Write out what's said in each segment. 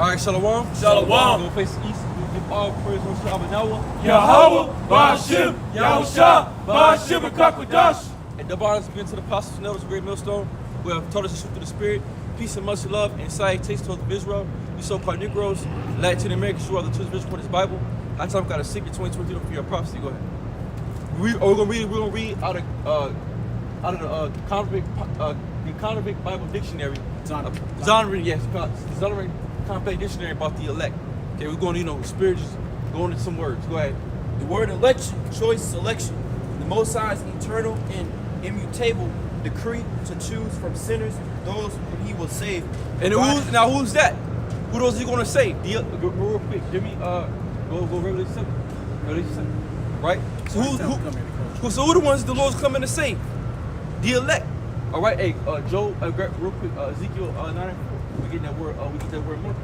right, Shalom. Shalom. We'll face east. We'll give all praise on Shabbat. Yahweh, Ba'ashim, Yahusha, Ba'ashim, and Kakwadash. And double honors begin to the apostles and elders of Great Millstone, who have taught us the truth of the Spirit, peace and mercy, love, and salutations to the Israel. We so-called Negroes, Latin Americans, who are the children of Israel for this Bible. High time got a secret 2022 for your prophecy. Go ahead. We're gonna read out of the Convict Bible Dictionary. Zondervan Compact Dictionary about the elect. Okay, we're going to, spirit, just going into some words. Go ahead. The word election, choice, selection. The Most High's eternal and immutable decree to choose from sinners those whom He will save. And who's that? Who those are you going to save? Real quick, give me go Revelation 7. Revelation 7. Right? So who the ones the Lord's coming to save? The elect. All right, hey, Joe, real quick, Ezekiel 9:4. We get that word. We get that word more.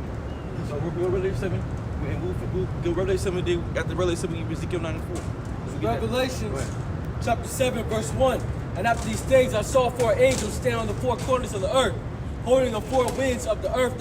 So we'll go Revelation 7, and we'll go Revelation 7. Then after Revelation 7, Ezekiel 9:4. Revelation chapter 7, verse 1. And after these things, I saw 4 angels stand on the 4 corners of the earth, holding the 4 winds of the earth,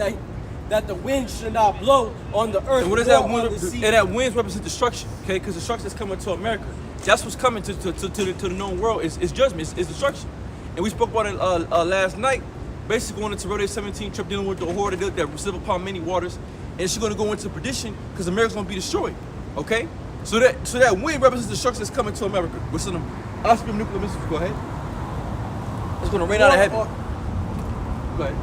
that the wind should not blow on the earth. And what is that wind? And that winds represent destruction, okay? Because destruction is coming to America. That's what's coming to the known world. Is judgment. Is destruction. And we spoke about it last night. Basically going into Revelation 17, trip dealing with the whore that sit upon many waters, and she's going to go into perdition because America's going to be destroyed. Okay, so that wind represents destruction that's coming to America. What's in them? Oscar nuclear missiles. Go ahead. It's going to rain out of heaven. Go ahead.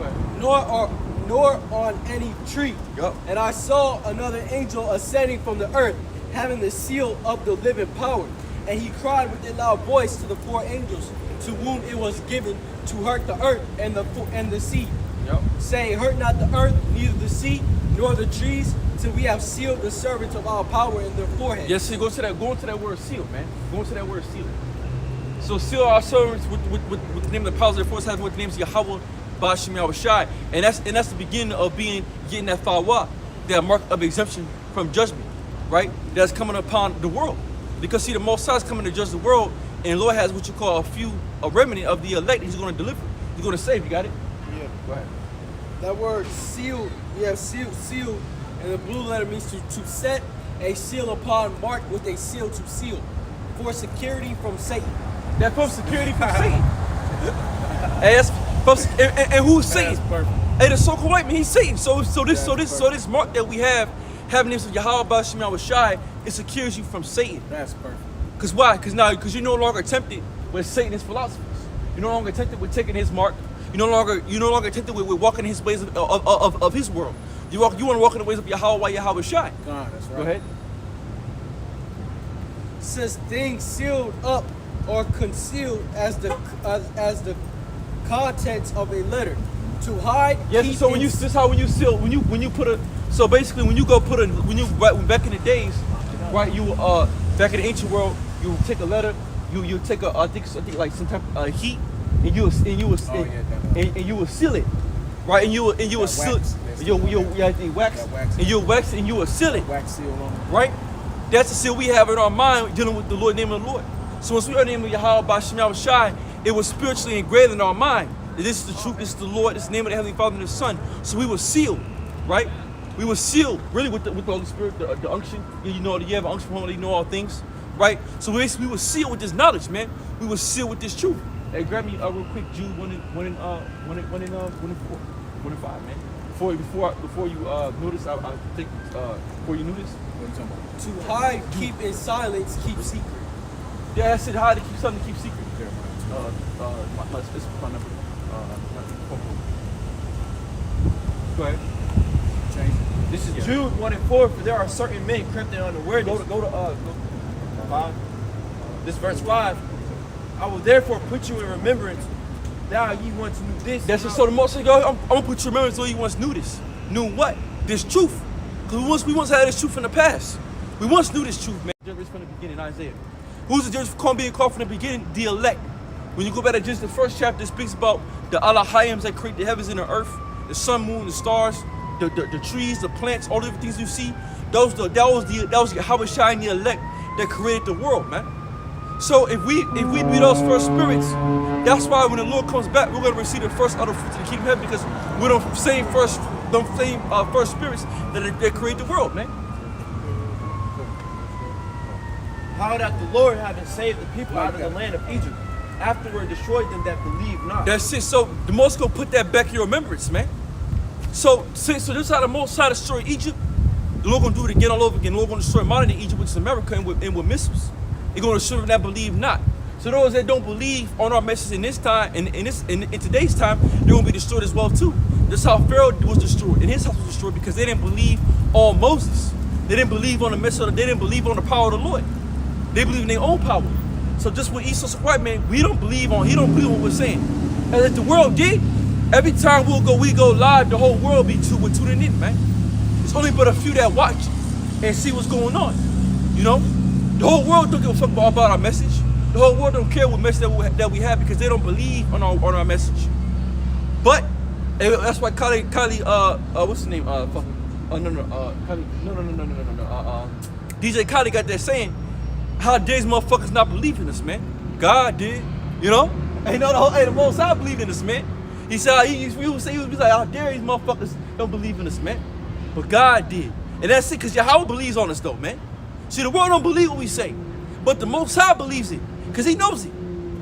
Nor on any tree. Yep. And I saw another angel ascending from the earth, having the seal of the living power. And he cried with a loud voice to the 4 angels, to whom it was given to hurt the earth and the sea, saying, hurt not the earth, neither the sea, nor the trees, till we have sealed the servants of our power in their foreheads. Yes, so go into that word seal, man. Go into that word seal. So seal our servants with the name of the powers of their force, having with the names of Yahweh, Ba'ashim, Yahushai. And that's the beginning of getting that fawa, that mark of exemption from judgment, right? That's coming upon the world. Because see, the Most High is coming to judge the world, and the Lord has what you call a remnant of the elect. He's going to deliver. He's going to save. You got it? Yeah. Go ahead. That word seal, seal, and the blue letter means to set a seal upon, marked with a seal to seal, for security from Satan. That's from security from Satan. Hey, that's from, and who's Satan? That's perfect. Hey, the so-called white man, he's Satan. So this mark that we have the names of Yahweh, Ba'ashim, Yahushai, it secures you from Satan. That's perfect. Because why? Because you're no longer tempted with Satan's philosophies. You're no longer tempted with taking his mark. You're no longer tempted with walking his ways of his world. You want to walk in the ways of Yahweh, Yahushai. God, that's right. Go ahead. Says things sealed up or concealed as the contents of a letter, to hide. Yes. So when you seal, when you put a, so basically when you back in the days, right? You back in the ancient world, you take a letter, you take I think like some type of heat, and you will seal it, right? And you will seal it. Wax, and you wax and you will seal it. Wax seal on it. Right? That's the seal we have in our mind dealing with the Lord, name of the Lord. So once we heard the name of Yahweh, Ba'ashim, Yahushai, it was spiritually engraved in our mind. This is the truth, this is the Lord, this is the name of the Heavenly Father and the Son. So we were sealed, right? We were sealed really with the Holy Spirit, the unction. You have an unction from Him, you know all things, right? So we were sealed with this knowledge, man. We were sealed with this truth. Hey, grab me real quick, Jude 1 and 5, man. Before you notice, I'll take before you notice. What are you talking about? To hide, keep in silence, keep secret. Yeah, I said hide to keep something, keep secret. This is my number. Go ahead. Change. This is Jude 1 and 4. For there are certain men crept in unawareness. Go to 5. This verse 5. I will therefore put you in remembrance. Now ye once knew this. That's just so the most. I'm gonna put you in remembrance so you once knew this. Knew what? This truth. Because we once had this truth in the past. We once knew this truth, man. From the beginning, Isaiah. Who's the judge being called from the beginning? The elect. When you go back to just the first chapter, it speaks about the Elohims that create the heavens and the earth, the sun, moon, the stars, the trees, the plants, all the different things you see. That was Yahweh Shai, the elect that created the world, man. So if we be those first spirits, that's why when the Lord comes back, we're gonna receive the first out of the fruits of the kingdom of heaven, because we're the same first first spirits that create the world, man. How that the Lord, having saved the people out of the land of Egypt, afterward destroyed them that believe not. That's it. So the Most gonna put that back in your remembrance, man. So this is how the Most High destroyed Egypt. The Lord gonna do it again all over again. The Lord gonna destroy modern day Egypt, which is America, and with missiles. He's gonna destroy them that believe not. So those that don't believe on our message in this time, in today's time, they're gonna be destroyed as well too. That's how Pharaoh was destroyed, and his house was destroyed because they didn't believe on Moses. They didn't believe on the message. They didn't believe on the power of the Lord. They believe in their own power. So just with Esau's white man, he don't believe on what we're saying. And if the world did, every time we go live, the whole world be tuning in, man. It's only but a few that watch and see what's going on. You know? The whole world don't give a fuck about our message. The whole world don't care what message that we have because they don't believe on our message. But that's why Kylie, what's his name? DJ Kylie got that saying, how dare these motherfuckers not believe in us, man? God did, you know? And the Most High believed in us, man. He said, he was like, how dare these motherfuckers don't believe in us, man? But God did. And that's it, because Yahweh believes on us, though, man. See, the world don't believe what we say, but the Most High believes it, because he knows it,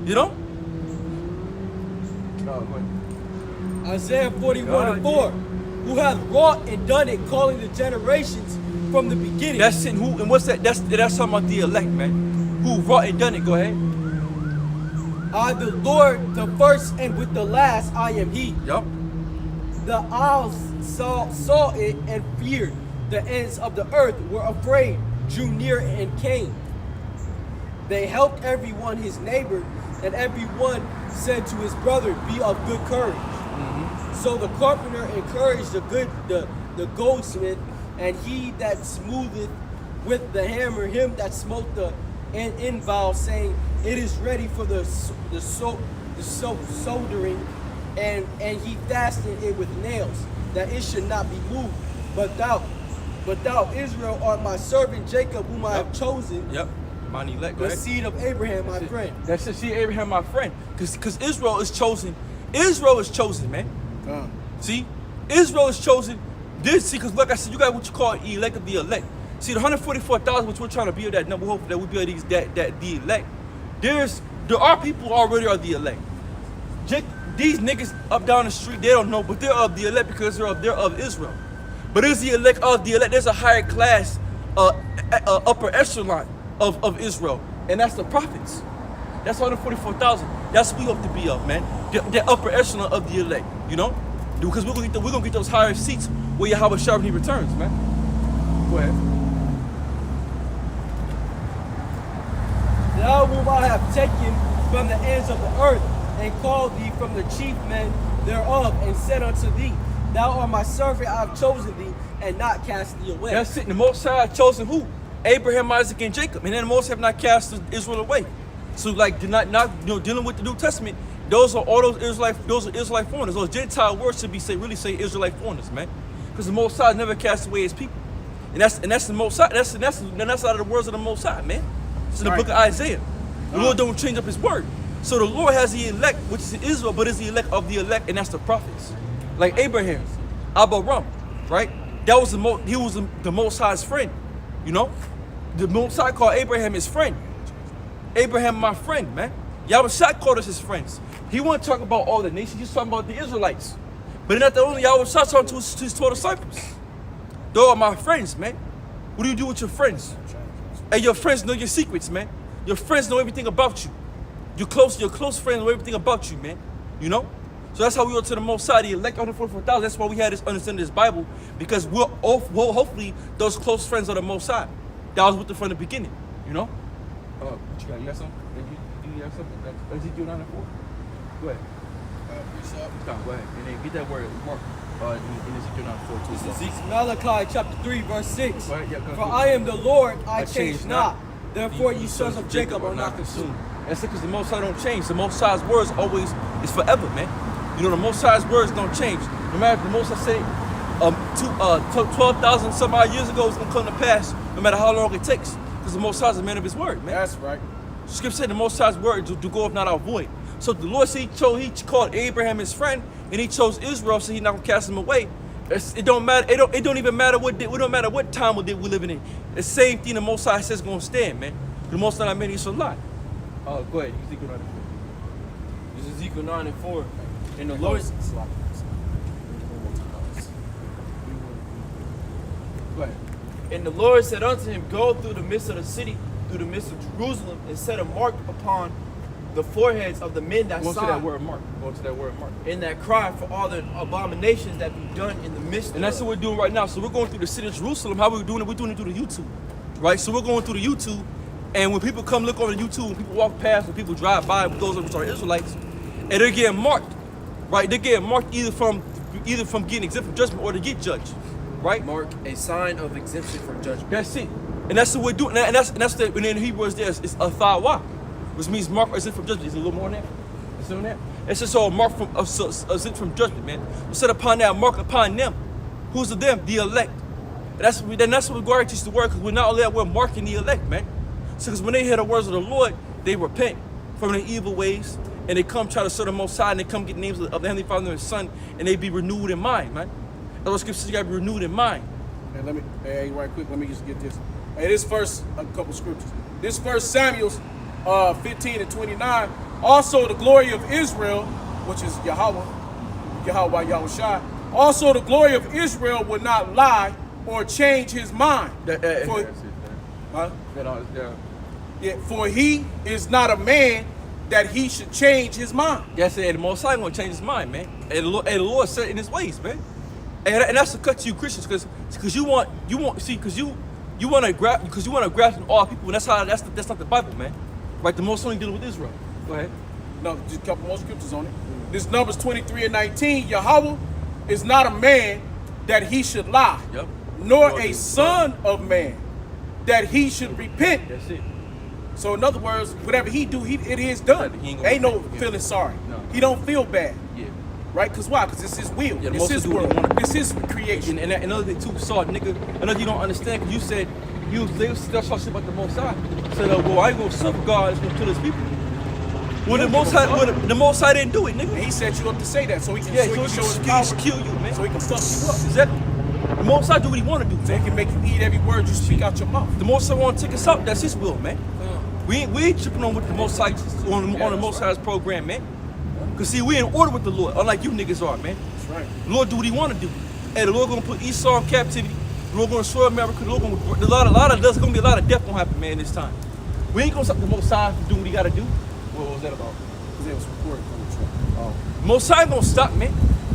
you know? Isaiah 41:4, who hath wrought and done it, calling the generations from the beginning. That's it. Who and what's that? That's talking about the elect, man. Who wrought and done it? Go ahead. I, the Lord, the first and with the last, I am He. Yup. The isles saw it and feared. The ends of the earth were afraid, drew near and came. They helped everyone his neighbor, and everyone said to his brother, be of good courage. So the carpenter encouraged the goldsmith, and he that smootheth with the hammer him that smote the inval, saying, it is ready for the soldering, and he fastened it with nails, that it should not be moved. But thou, Israel, art my servant Jacob, whom I have chosen. Yep. Mine elect. The seed of Abraham, my friend. That's the seed of Abraham, my friend. Because Israel is chosen. Israel is chosen, man. See, Israel is chosen. Because like I said, you got what you call elect of the elect. See, the 144,000, which we're trying to build that number, hopefully that we build the elect. There are people already are the elect. These niggas up down the street, they don't know, but they're of the elect because they're of Israel. But there's the elect of the elect. There's a higher class, upper echelon of Israel, and that's the prophets. That's 144,000. That's what we hope to be of, man. The upper echelon of the elect, you know, because we're gonna get those higher seats where Yahweh Shah when he returns, man. Go ahead. Thou whom I have taken from the ends of the earth, and called thee from the chief men thereof, and said unto thee, thou art my servant, I have chosen thee, and not cast thee away. That's it. The Most High chosen who? Abraham, Isaac, and Jacob, and then the Most High have not cast Israel away. So, like, not dealing with the New Testament, those are all those Israelite foreigners. Those Gentile words should be really say Israelite foreigners, man, because the Most High never cast away His people, and that's the Most High. That's out of the words of the Most High, man. It's in the book of Isaiah. The Lord don't change up His word. So the Lord has the elect, which is Israel, but it's the elect of the elect, and that's the prophets, like Abraham, Abraham, right? That was he was the Most High's friend, you know. The Most High called Abraham his friend. Abraham, my friend, man. Yahweh Shah called us his friends. He wasn't talking about all the nations. He's talking about the Israelites. But not the only Yahweh Shah talking to his 12 disciples. They are my friends, man. What do you do with your friends? And your friends know your secrets, man. Your friends know everything about you. Your close friends know everything about you, man. You know? So that's how we go to the Most High, the elect 144,000. That's why we had this understanding this Bible, because well, hopefully those close friends are the Most High. That was with them from the beginning, you know? What you got? You got something? You have something? Ezekiel 9:4? Go ahead. Go ahead. And then get that word, Mark, in Ezekiel 9:4 too. This is Malachi chapter 3, verse 6. Go ahead. Yeah, go For ahead. I am the Lord, I change not. Therefore ye sons of Jacob are not consumed. That's it, because the Most High don't change. The Most High's words always is forever, man. You know, the Most High's words don't change. No matter if the Most High say 12,000 some odd years ago, it's going to come to pass, no matter how long it takes. Because the Most High is a man of His word, man. That's right. Scripture said the Most High's word to go if not out void. So the Lord said he called Abraham his friend, and He chose Israel, so He's not going to cast him away. It don't matter. It don't even matter what it don't matter what time we're living in. The same thing the Most High says gonna stand, man. The Most High made it a lot. Go ahead. Ezekiel 9:4. This is Ezekiel 9:4. And the Lord, Go ahead. and the Lord said unto him, Go through the midst of the city, through the midst of Jerusalem, and set a mark upon the foreheads of the men that Go to sigh, that word mark. Go to that word mark. and that cry for all the abominations that be done in the midst And that's what we're doing right now. So we're going through the city of Jerusalem. How we're doing it? We're doing it through the YouTube, right? So we're going through the YouTube, and when people come look on the YouTube, when people walk past, when people drive by, with those which are Israelites, and they're getting marked, right? They're getting marked either from getting exempt from judgment or to get judged, right? mark, a sign of exemption from judgment. That's it. And that's what we're doing. And that's the, and in Hebrew is there, it's a thawa, which means mark or exempt from judgment. Is a little more on that? Is it on that? It's just all mark from exempt from judgment, man. We set upon that mark upon them. Who's the them? The elect. And that's what we're going to teach the word, because we're not only that, we're marking the elect, man. So because when they hear the words of the Lord, they repent from their evil ways, and they come try to serve the Most High, and they come get names of the Heavenly Father and His Son, and they be renewed in mind, man. That's what Scripture says, you got to be renewed in mind. Hey, right quick, let me just get this. Hey, this first, a couple scriptures. This 1 Samuel 15 and 29. Also the glory of Israel, which is Yahweh Yahushua. Also the glory of Israel will not lie or change his mind. For he is not a man that he should change his mind. That's it. The Most High gonna change his mind, man. And the Lord set in His ways, man. And that's the cut to you Christians, because you want to grasp all people, and that's not the Bible, man. Right? The Most High only dealing with Israel. Go ahead. No, just a couple more scriptures on it. This Numbers 23 and 19. Yahweh is not a man that he should lie, Yep. nor a son of man that he should repent. That's it. So in other words, whatever he do, it is done. He ain't gonna Ain't no repent. Yeah. feeling sorry. No. He don't feel bad, Yeah. right? Because why? Because it's his will. Yeah, the it's Most his High do what world. he wanna do. It's his creation. And another thing too, sorry, nigga. Another you don't understand, because you said they still talk shit about the Most High. Said, well, I ain't gonna serve God. It's gonna kill His people. Well, the Most High didn't do it, nigga. And he set you up to say that, so he can, Yeah, so he can show his he power, can kill you, man. so he can fuck you up. Exactly. The Most High do what He want to do, So he man. can make you eat every word you speak out your mouth. The Most High want to take us out. That's His will, man. We ain't tripping on what the Most High on the Most High's program, man. Cause see, we in order with the Lord, unlike you niggas are, man. That's right. The Lord do what He want to do. Hey, the Lord gonna put Esau in captivity. The Lord gonna destroy America. The Lord gonna there's gonna be a lot of death gonna happen, man, this time. We ain't gonna stop the Most High from doing what He gotta do. What was that about? Because it was recorded from the truck. The Most High gonna stop, man.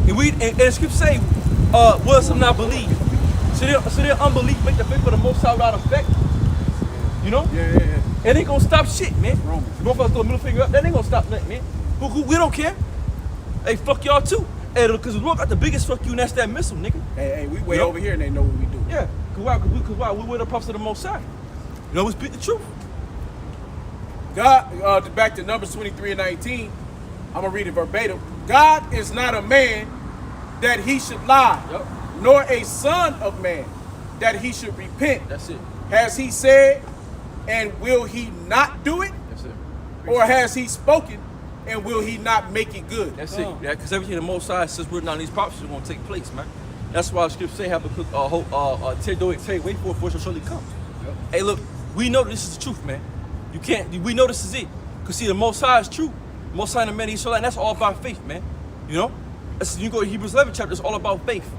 And the Scripture say, will some not believe? So their unbelief make the faith of the Most High without effect. You know? Yeah. It ain't gonna stop shit, man. Romans. The motherfuckers throw a middle finger up, that ain't gonna stop nothing, man. We don't care. Hey, fuck y'all too. Hey, because the Lord got the biggest fuck you, and that's that missile, nigga. Hey, we way Yep. over here and they know what we do. Yeah. Cause why? We're the prophets of the Most High. You know, we speak the truth. God, back to Numbers 23 and 19. I'm going to read it verbatim. God is not a man that he should lie, Yep. nor a son of man that he should repent. That's it. Has he said, and will he not do it? That's it. Or has he spoken, and will he not make it good? That's it. Yeah, because everything the Most High says written down these prophecies is going to take place, man. That's why the Scripture say, Habakkuk, wait for it, for it shall surely come. Yep. Hey, look, we know this is the truth, man. We know this is it. Because see, the Most High is true. The Most High and the man, He's and that's all about faith, man. You know? You go to Hebrews 11 chapter, it's all about faith.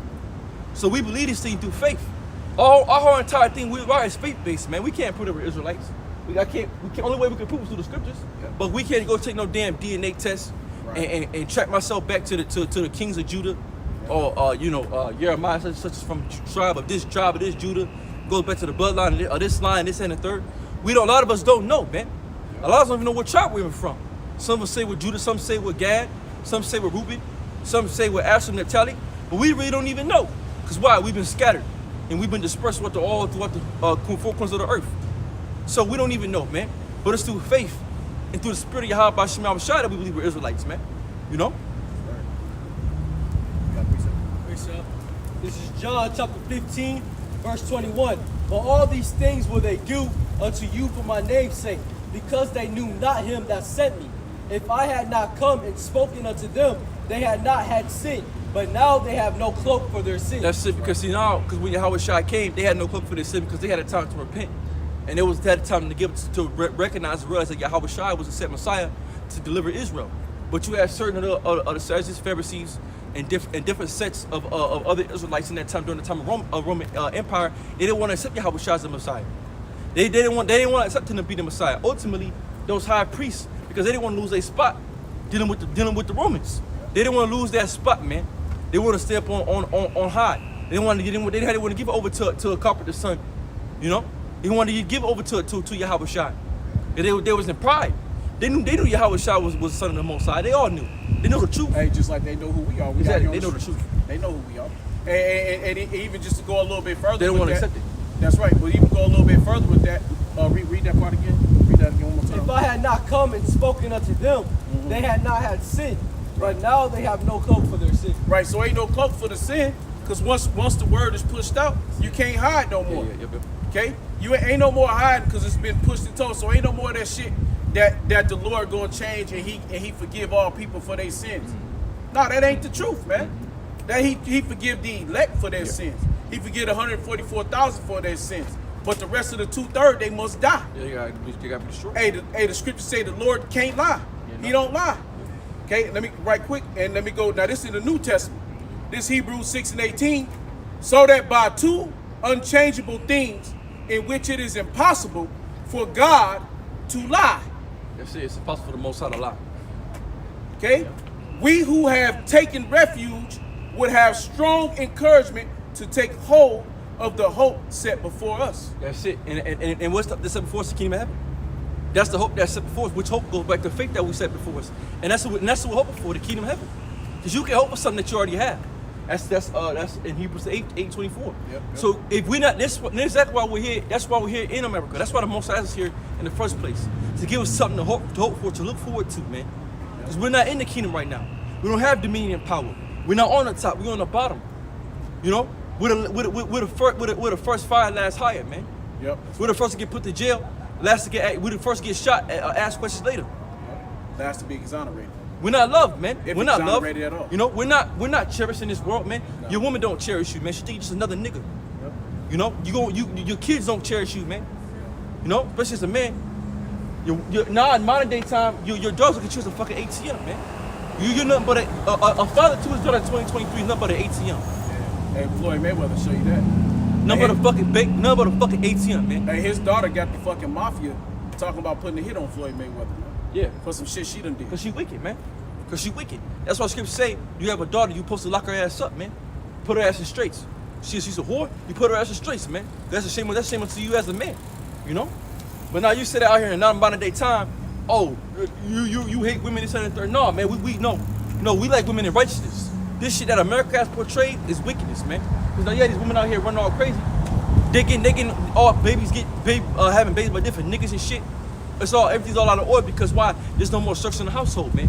So we believe this thing through faith. Our whole entire thing we are is faith-based, man. We can't prove that we're Israelites. Only way we can prove is through the Scriptures. Yeah. But we can't go take no damn DNA test and track myself back to the kings of Judah, or Jeremiah such as from tribe of this Judah, goes back to the bloodline of this line, this and the third. A lot of us don't know, man. A lot of us don't even know what tribe we're from. Some will say with Judah, some say with Gad, some say with Reuben, some say with Asher and Naphtali, but we really don't even know. Because why? We've been scattered and we've been dispersed throughout the four corners of the earth. So we don't even know, man. But it's through faith and through the spirit of Yahweh by Shema Shai that we believe we're Israelites, man. You know? This is John chapter 15, verse 21. For all these things will they do unto you for my name's sake, because they knew not him that sent me. If I had not come and spoken unto them, they had not had sin. but now they have no cloak for their sin. That's it, because see now, because when Yahweh Shai came, they had no cloak for their sin because they had a time to repent. And it was that time to give to recognize and realize that Yahweh Shai was a set Messiah to deliver Israel. But you had certain of the Sadducees, Pharisees, and different sets of other Israelites in that time during the time of Roman Empire. They didn't want to accept Yahweh Shai as the Messiah. They didn't want to accept him to be the Messiah. Ultimately, those high priests, because they didn't want to lose their spot dealing with the Romans. They didn't want to lose that spot, man. They want to stay up on high. They didn't want to give it over to a carpenter's son, you know. They wanted to give it over to Yahweh Shai. They was in pride. They knew Yahweh Shai was the son of the Most High. They all knew. They know the truth. Hey, just like they know who we are. Exactly. They know the truth. They know who we are. And even just to go a little bit further, They don't want to accept it. That's right. But even go a little bit further with that. Read that part again. Read that again one more time. If I had not come and spoken unto them, they had not had sin. But now they have no cloak for their sin. Right. So ain't no cloak for the sin, because once the word is pushed out, you can't hide no more. Yeah. Okay? You ain't no more hiding because it's been pushed and told. So ain't no more of that shit that the Lord gonna change and he forgive all people for their sins. No, that ain't the truth, man. That he forgive the elect for their sins. He forgive 144,000 for their sins. But the rest of the 2/3, they must die. Yeah, you gotta be destroyed. Hey, the scriptures say the Lord can't lie. He don't lie. Okay, let me right quick and let me go. Now this is the New Testament. This Hebrews 6:18. So that by two unchangeable things in which it is impossible for God to lie. That's it. It's impossible for the Most High to lie. Okay? We who have taken refuge would have strong encouragement to take hold of the hope set before us. That's it. And what's that set before us? The kingdom of heaven. That's the hope that's set before us, which hope goes back to faith that we set before us. And that's what we're hoping for, the kingdom of heaven. Because you can hope for something that you already have. That's in Hebrews 8:24. Yep. So if we're not that's exactly why we're here. That's why we're here in America. That's why the Most High is here in the first place. To give us something to hope for, to look forward to, man. Because we're not in the kingdom right now. We don't have dominion and power. We're not on the top, we're on the bottom. You know? We're the first fire last hired, man. Yep. We're the first to get put to jail, we're the first to get shot, ask questions later. Last to be exonerated. We're not loved, man. If We're not loved. exonerated at all. You know, we're not cherished in this world, man. No. Your woman don't cherish you, man. She think you're just another nigga. Yep. You know, your kids don't cherish you, man. You know, especially as a man. Now in modern day time, your dogs look at you as a fucking ATM, man. You're nothing but a father to his daughter in 2023 is nothing but an ATM. Yeah. Hey, Floyd Mayweather show you that. Nothing but a fucking nothing but a fucking ATM, man. Hey, his daughter got the fucking mafia talking about putting a hit on Floyd Mayweather, man. Yeah. For some shit she done did. Cause she wicked, man. Cause she wicked. That's why scriptures say you have a daughter, you supposed to lock her ass up, man. Put her ass in straights. She's a whore, you put her ass in straights, man. That's a shame unto you as a man, you know? But now you say that out here in non-modern day time, oh, you hate women, this and the third. No, man, we we like women in righteousness. This shit that America has portrayed is wickedness, man. Cause now you have these women out here running all crazy. They getting all having babies by different niggas and shit. Everything's all out of order because why? There's no more structure in the household, man.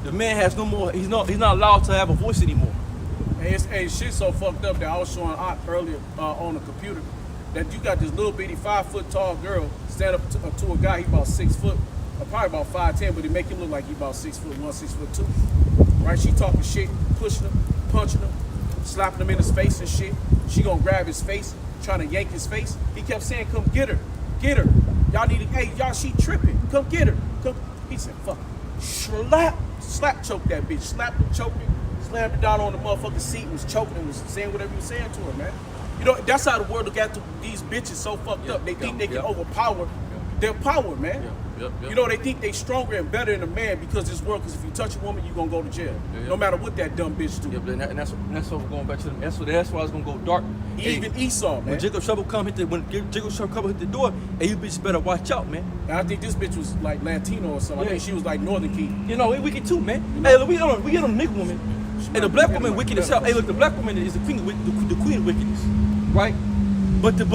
The man has no more. He's not allowed to have a voice anymore. Hey, shit's so fucked up that I was showing Aunt earlier on the computer that you got this little bitty 5 foot tall girl stand up to a guy. He about 6 foot, probably about 5'10", but he make him look like he about 6'1", 6'2". Right? She talking shit, pushing him, punching him, slapping him in his face and shit. She gonna grab his face, trying to yank his face. He kept saying, "Come get her, get her. Y'all need to. Hey, y'all, she tripping. Come get her. Come." He said, "Fuck." Slap choke that bitch. Slapped her, choked her, slammed her down on the motherfucking seat and was choking and was saying whatever he was saying to her, man. You know, that's how the world look at these bitches so fucked up. They think they can overpower their power, man. You know, they think they stronger and better than a man because this world, because if you touch a woman, you're gonna go to jail. No matter what that dumb bitch do. Yeah, and that's what we're going back to them. That's why I was gonna go dark. Even Esau, man. When Jacob Trouble hit the door, hey, you bitches better watch out, man. And I think this bitch was like Latino or something. I think she was like Northern King. You know, we wicked too, man. Hey, we get on the nigga woman. Hey, the black woman wicked as hell. Hey, look, the black woman is the queen of wickedness, right? But the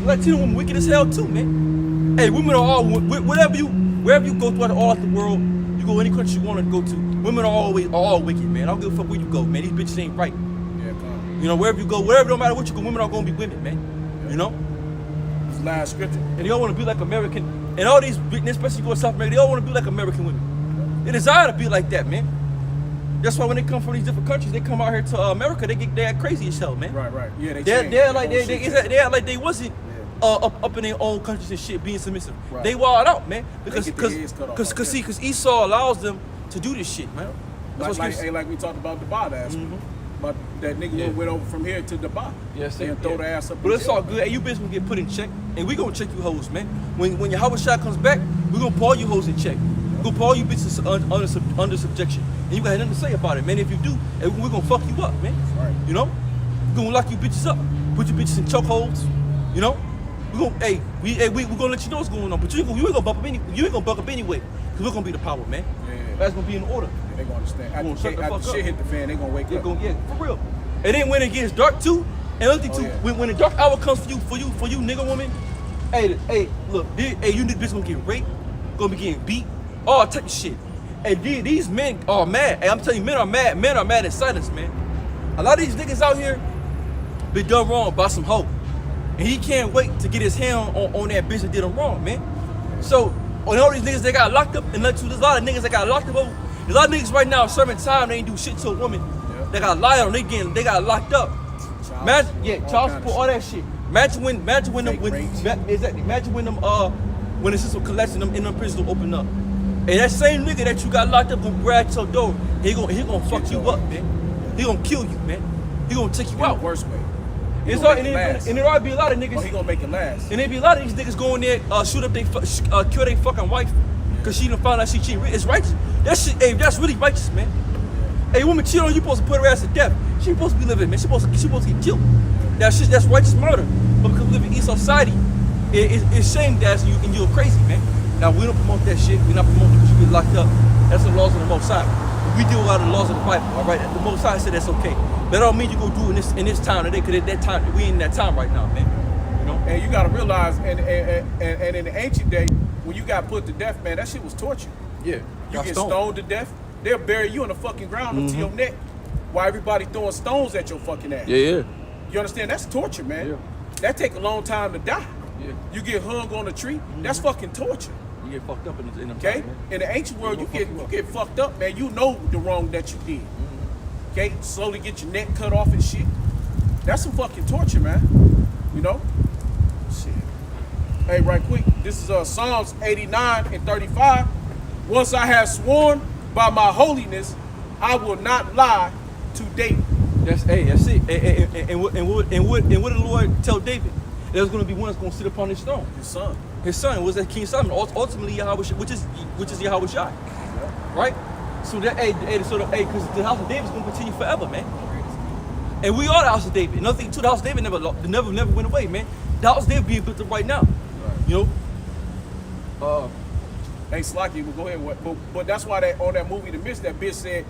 Latino woman wicked as hell too, man. Hey, women are all wherever you go throughout the world, you go any country you want to go to. Women are all wicked, man. I don't give a fuck where you go, man. These bitches ain't right. Yeah, come. You know, wherever you go, no matter what you go, women are gonna be women, man. Yeah. You know. It's last scripture. And they all want to be like American, and all these, especially going to South America, they all want to be like American women. They desire to be like that, man. That's why when they come from these different countries, they come out here to America, they act crazy as hell, man. Right. Yeah, They're like they act like they wasn't up in their own countries and shit being submissive. Right. They wild out, man. Because Esau allows them to do this shit, man. Like we talked about Dubai last week. But that nigga went over from here to Dubai. Yes, and throw the ass up. But it's all good. Hey, you bitch gonna get put in check, and we gonna check you hoes, man. When your Howard shot comes back, we gonna put all you hoes in check. We gonna put all you bitches under subjection, and you got nothing to say about it, man. If you do, we gonna fuck you up, man. Right. You know, we gonna lock you bitches up, put you bitches in chokeholds. You know, we gonna we gonna let you know what's going on, but you ain't gonna buck up anyway, cause we're gonna be the power, man. Yeah. That's gonna be in order. Yeah, they gonna understand. After Shit shit hit the fan, they gonna wake up. Yeah, for real. And then when it gets dark too, and another thing too, when the dark hour comes for you nigga woman, hey, look, you bitch gonna get raped, gonna be getting beat, all type of shit. And these men are mad. Hey, I'm telling you, men are mad in silence, man. A lot of these niggas out here been done wrong by some hoe. And he can't wait to get his hand on that bitch that did him wrong, man. So, on all these niggas that got locked up, and there's a lot of niggas that got locked up over. There's a lot of niggas right now serving time, they ain't do shit to a woman. They got lied on, they got locked up. Child support, all that shit. Imagine when the system collects them in them prisons will open up. And that same nigga that you got locked up gonna grab your door, he gonna fuck you up, man. He gonna kill you, man. He gonna take you out. Worst way. And there ought to be a lot of niggas. He gonna make it last. And there be a lot of these niggas going there, kill their fucking wife, cause she done found out she cheating. It's righteous. That shit, that's really righteous, man. A woman cheat on you, supposed to put her ass to death. She supposed to be living, man. She supposed to get killed. That's righteous murder. But because we live in East society, it's shame that you and you're crazy, man. Now we don't promote that shit. We not promoting because you get locked up. That's the laws of the Most High. We deal with all the laws of the Bible. All right, the Most High said that's okay. That don't mean you go do it in this time today, because at that time we ain't in that time right now, man. You know. And you gotta realize, and in the ancient day, when you got put to death, man, that shit was torture. Yeah. You get stoned to death. They'll bury you in the fucking ground up to your neck, while everybody throwing stones at your fucking ass. Yeah. You understand? That's torture, man. Yeah. That take a long time to die. Yeah. You get hung on a tree. That's fucking torture. You get fucked up in them Okay? times, man. In the ancient world, you get fucked up, man. You know the wrong that you did. Okay? Slowly get your neck cut off and shit. That's some fucking torture, man. You know? Shit. Hey, right quick. This is Psalms 89 and 35. Once I have sworn by my holiness, I will not lie to David. That's it. And what did the Lord tell David? There's going to be one that's going to sit upon his throne. His son was that King Solomon. Ultimately, Yahweh, which is Yahweh Shai, right? So because the house of David is going to continue forever, man. And we are the house of David. Nothing to the house of David never went away, man. The house of David being built up right now. You know. Hey, Slocky, we'll go ahead. But that's why on that movie, The Mist, that bitch said,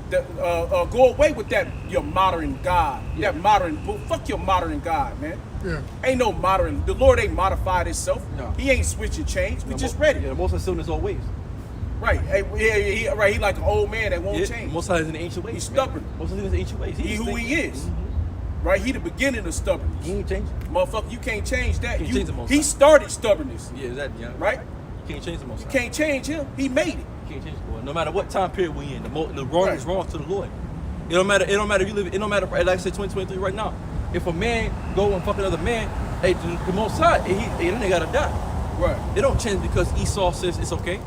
go away with that, your modern God. Yeah. That modern, fuck your modern God, man. Yeah. Ain't no modern, the Lord ain't modified himself. No. He ain't switch and change. We just read it. Yeah, the Most High still in his old ways. Right. Hey, he like an old man that won't change. Most High is in the ancient ways. He's stubborn. Most High is in the ancient ways. He who he is. Mm-hmm. Right? He the beginning of stubbornness. He ain't changing. Motherfucker, you can't change that. He started stubbornness. Yeah, right? You can't change the Most High. You can't change him. He made it. You can't change the Lord. No matter what time period we in, the wrong is wrong to the Lord. It don't matter if you live. It don't matter. Like I said, 2023 right now. If a man go and fuck another man, hey, the Most High, then they gotta die. Right. It don't change because Esau says it's okay.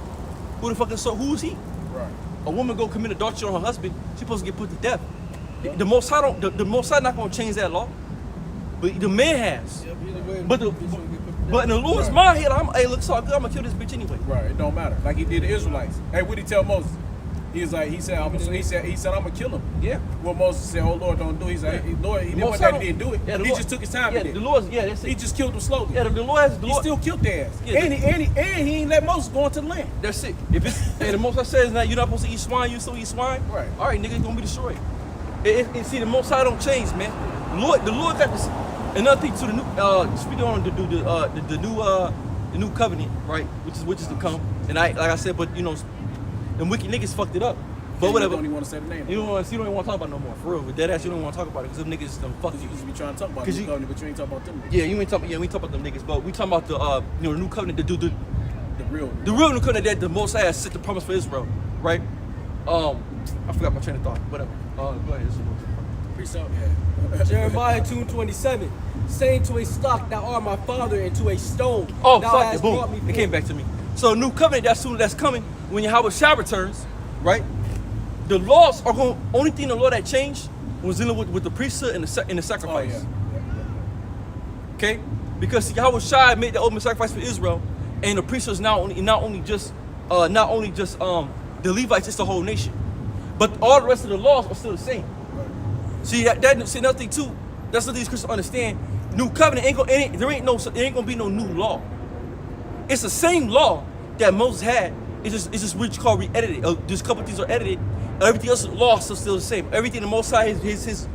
Who the fuck is so? Who is he? Right. A woman go commit adultery on her husband, she's supposed to get put to death. The Most High don't. The Most High not gonna change that law, but the man has. But in the Lord's mind, hey, look, so good, I'm gonna kill this bitch anyway. Right. It don't matter. Like he did the Israelites. Hey, what did he tell Moses? He said, I'm gonna kill him. Yeah. Well, Moses said, "Oh Lord, don't do it." He said, "Lord, he didn't do it. Yeah, he just took his time. Yeah, the Lord. Yeah, that's it. He just killed them slowly. Yeah, the Lord has. He still killed their ass. Yeah, and he ain't let Moses go into the land. That's it. If it's and the Most High says that you're not supposed to eat swine, you still eat swine. Right. All right, nigga, it's gonna be destroyed. And see, the Most High don't change, man. The Lord got this. Another thing to the new. Speaking on the new covenant, right? Which is to come. And like I said, but you know, them wicked niggas fucked it up. But whatever. You don't even want to say the name. You don't even want to talk about it no more. For real. With that ass, you don't want to talk about it because them niggas done fucked you. You be trying to talk about the new covenant, but you ain't talking about them niggas. Yeah, we ain't talking about them niggas, but we talking about the the new covenant, the real new covenant that the Most High has set the promise for Israel, right? I forgot my train of thought. Whatever. Go ahead. Precept. Jeremiah 2:27, saying to a stock, thou art my father, and to a stone, Oh, thou fuck hast it. Boom. brought me It forth. came back to me. So new covenant that's coming when Yahweh Shah returns, right? The laws are going. Only thing the law that changed was dealing with the priesthood and the sacrifice. Oh, yeah. Okay, because Yahweh Shai made the ultimate sacrifice for Israel, and the priesthood is not only just the Levites, it's the whole nation. But all the rest of the laws are still the same. See see nothing too. That's what these Christians understand. New covenant there ain't gonna be no new law. It's the same law that Moses had. It's just what you call re-edited. Just a couple things are edited. Everything else, the law is still the same. Everything the Most High, his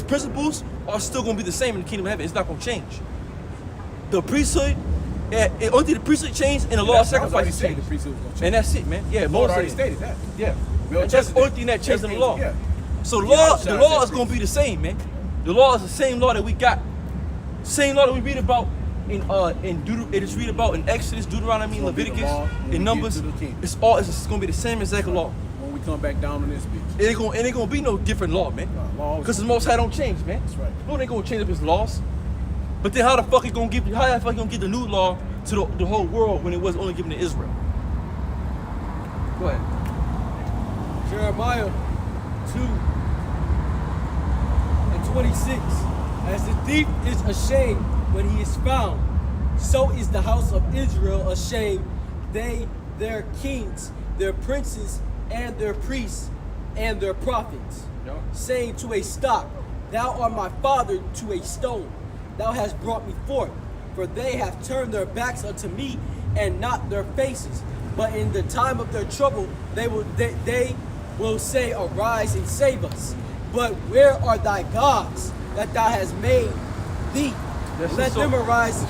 principles are still gonna be the same in the kingdom of heaven. It's not gonna change. The priesthood, only thing the priesthood changed and the law of sacrifice changed. The priesthood was gonna change. And that's it, man. Yeah, Lord Moses already stated that. Yeah, Melchizedek. that's the only thing that changed in the law. Yeah. So the Yeah, law outside is that gonna be the same, man. The law is the same law that we got. Same law that we read about it is read about in Exodus, Deuteronomy, It's gonna be the Leviticus, law when we in get Numbers. to the kingdom. It's gonna be the same exact law. When we come back down on this bitch. It ain't gonna be no different law, man. Nah, law always- Because the Most High don't change, man. That's right. No, they ain't gonna change up his laws. But then how the fuck he gonna give the new law to the whole world when it was only given to Israel? Go ahead. Jeremiah 2:26, as the thief is ashamed when he is found, so is the house of Israel ashamed, they, their kings, their princes, and their priests, and their prophets, Yep. saying to a stock, thou art my father, to a stone, thou hast brought me forth. For they have turned their backs unto me, and not their faces. But in the time of their trouble, they will say, arise and save us. But where are thy gods that thou hast made thee? Let them arise.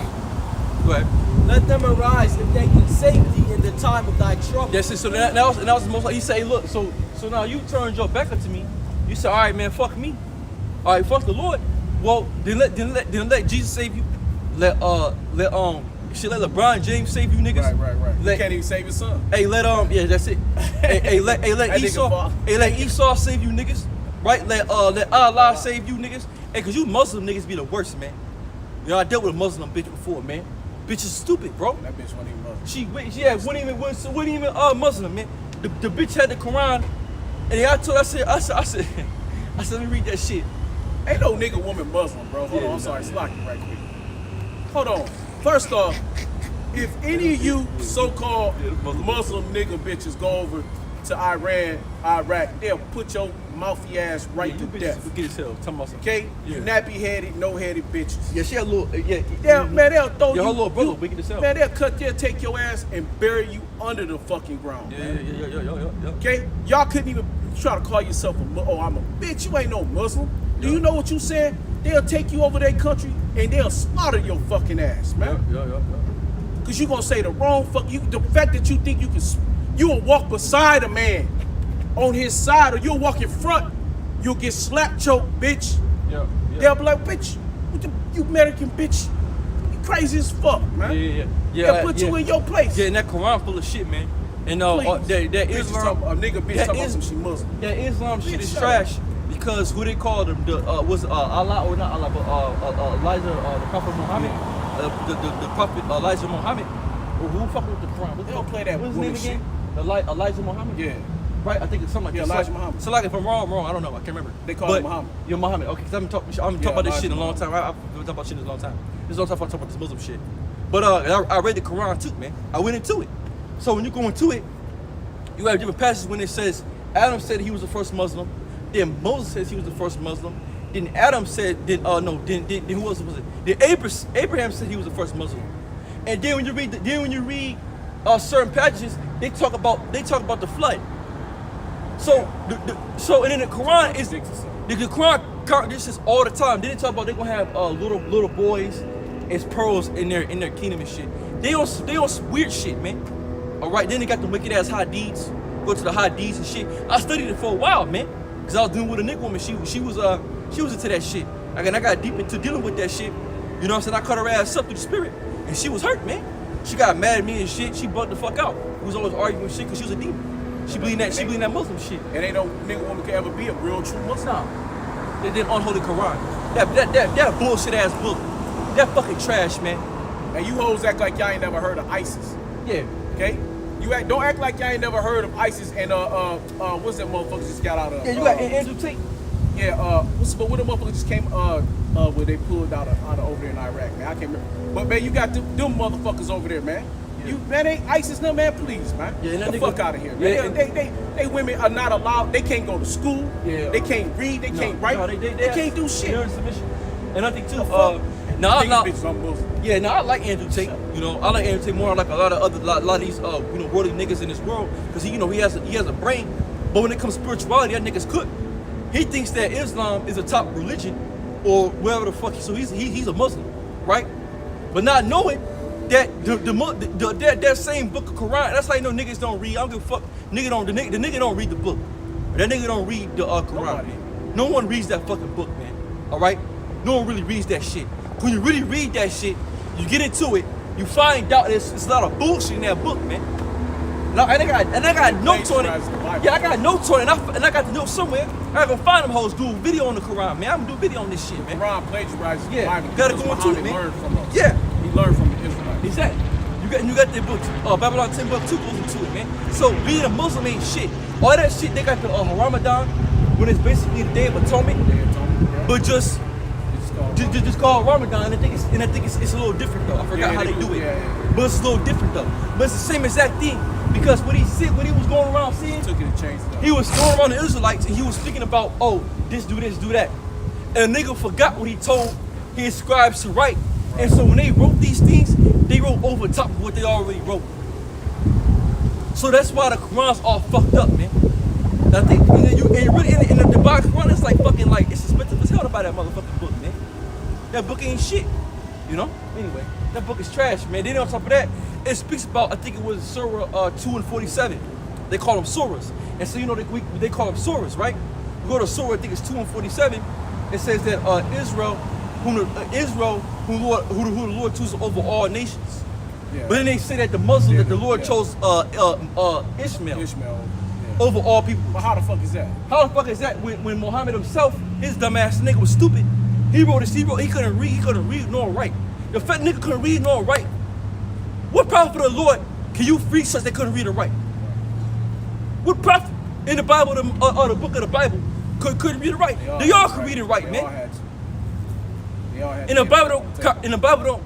Go ahead. Let them arise if they can save thee in the time of thy trouble. That's it. So that was the most. He say, look. So now you turned your back up to me. You said, all right, man, fuck me. All right, fuck the Lord. Well, then let Jesus save you. Let LeBron James save you, niggas. Right. He Let, can't even save his son. hey, that's it. Let That nigga Esau. fall. Let Esau save you, niggas. Right? Let Allah save you, niggas. Hey, cause you Muslim niggas be the worst, man. You know, I dealt with a Muslim bitch before, man. Bitch is stupid, bro. That bitch wasn't even Muslim. She wasn't even Muslim, man. The bitch had the Quran, and I said, let me read that shit. Ain't no nigga woman Muslim, bro. Hold on, I'm sorry, slack it right quick. Hold on. First off, if any of you so-called Muslim nigga bitches go over to Iran, Iraq, they'll put your mouthy ass right You to bitches death. forget as hell. Tell me something. Okay? You nappy-headed, no-headed bitches. Yeah, she had a little. They'll throw Yeah, you. her little brother you- wicked as hell. Man, they'll take your ass and bury you under the fucking ground, man. Yeah. Okay? Y'all couldn't even try to call yourself I'm a bitch. You ain't no Muslim. Do you know what you said? They'll take you over their country and they'll slaughter your fucking ass, man. Yeah. Cause you gonna say the wrong the fact that you think you will walk beside a man on his side, or you'll walk in front, you'll get slap choked, bitch. Yeah. They'll be like, bitch, you American bitch, you crazy as fuck, man. Yeah. They'll put you in your place. Yeah, and that Quran full of shit, man. And Please. that Bitch Islam, a nigga bitch that talking about is- some she Muslim. that Islam shit Bitch, is shut trash because who they called him was Allah or not Allah, but Elijah, the Prophet Muhammad, the Prophet Elijah Muhammad. Who fucking with the Quran? They don't play that What's his name bullshit. again? Elijah Muhammad. Yeah. Right, I think it's something like Yeah, that. Elijah Muhammad. So like if I'm wrong, I don't know. I can't remember. They call him Muhammad. Yeah, Muhammad. Okay, because I'm talking about this Elijah shit in a long time. I've been talking about shit in a long time. This is a long time I'm talking about this Muslim shit. But I read the Quran too, man. I went into it. So when you go into it, you have different passages when it says Adam said he was the first Muslim. Then Moses says he was the first Muslim. Then Adam said, then who else was it? Then Abraham said he was the first Muslim. And then when you read certain passages, they talk about the flood. So and in the Quran is the Quran this is all the time. They talk about they gonna have little boys as pearls in their kingdom and shit. They on weird shit, man. All right, then they got the wicked ass hadiths. Go to the hadiths and shit. I studied it for a while, man, because I was dealing with a nigga woman. She was into that shit. I got deep into dealing with that shit. You know what I'm saying? I cut her ass up through the spirit, and she was hurt, man. She got mad at me and shit. She bugged the fuck out. We was always arguing shit because she was a demon. She believe that Muslim shit. And ain't no nigga woman can ever be a real true Muslim. Nah. They did unholy Quran. That bullshit ass book. That fucking trash, man. And you hoes act like y'all ain't never heard of ISIS. Yeah. Okay? Don't act like y'all ain't never heard of ISIS and what's that motherfucker just got out of? Yeah, you got Andrew Tate. Yeah, what the motherfucker just came where they pulled out of over there in Iraq, man. I can't remember. But man, you got them motherfuckers over there, man. Yeah. Man, ain't ISIS no, man, please, man. Yeah, get the fuck out of here, man. Yeah. They women are not allowed, they can't go to school, they can't read, they can't write, they can't do shit. They're in submission. And I think too, I like Andrew Tate. You know, I like Andrew Tate more. I like a lot of these worldly niggas in this world because he has a brain. But when it comes to spirituality, that nigga's cooked. He thinks that Islam is a top religion or whatever the fuck. So he's a Muslim, right? But not knowing that that same book of Quran. That's how you know niggas don't read. I don't give a fuck. The nigga don't read the book. That nigga don't read the Quran. Man. No one reads that fucking book, man. All right. No one really reads that shit. When you really read that shit, you get into it, you find out it's a lot of bullshit in that book, man. And I got notes on it. Yeah, I got notes on it, and I got the notes somewhere. I gotta go find them hoes, do a video on the Quran, man. I'm gonna do a video on this shit, man. Quran plagiarizes the Bible. Gotta go into it, man. He learned from the Israelites. Exactly. You got the book, Babylon 10 book 2 goes into it, man. So being a Muslim ain't shit. All that shit, they got the Ramadan, when it's basically the Day of Atonement, but just called Ramadan, and I think it's a little different though. I forgot how they do it, but it's a little different though. But it's the same exact thing because when he was going around seeing, he was going around the Israelites and he was speaking about this, do that, and a nigga forgot what he told his scribes to write, and so when they wrote these things, they wrote over top of what they already wrote. So that's why the Quran's all fucked up, man. I think really in the Bible Quran, it's like fucking like it's expensive as hell to buy that motherfucking book, man. That book ain't shit, you know. Anyway, that book is trash, man. Then on top of that, it speaks about, I think it was Surah 2 and 47. They call them surahs, and so they call them surahs, right? We go to Surah, I think it's 2 and 47. It says that Israel, who the Lord chooses over all nations. Yeah. But then they say that the Muslims, that the Lord chose Ishmael. Over all people. But how the fuck is that? How the fuck is that when Muhammad himself, his dumbass nigga was stupid. He couldn't read nor write. The fat nigga couldn't read nor write. What prophet of the Lord can you free such they couldn't read or write? What prophet in the Bible or the book of the Bible couldn't read or write? They all could read and write, man. And the Bible don't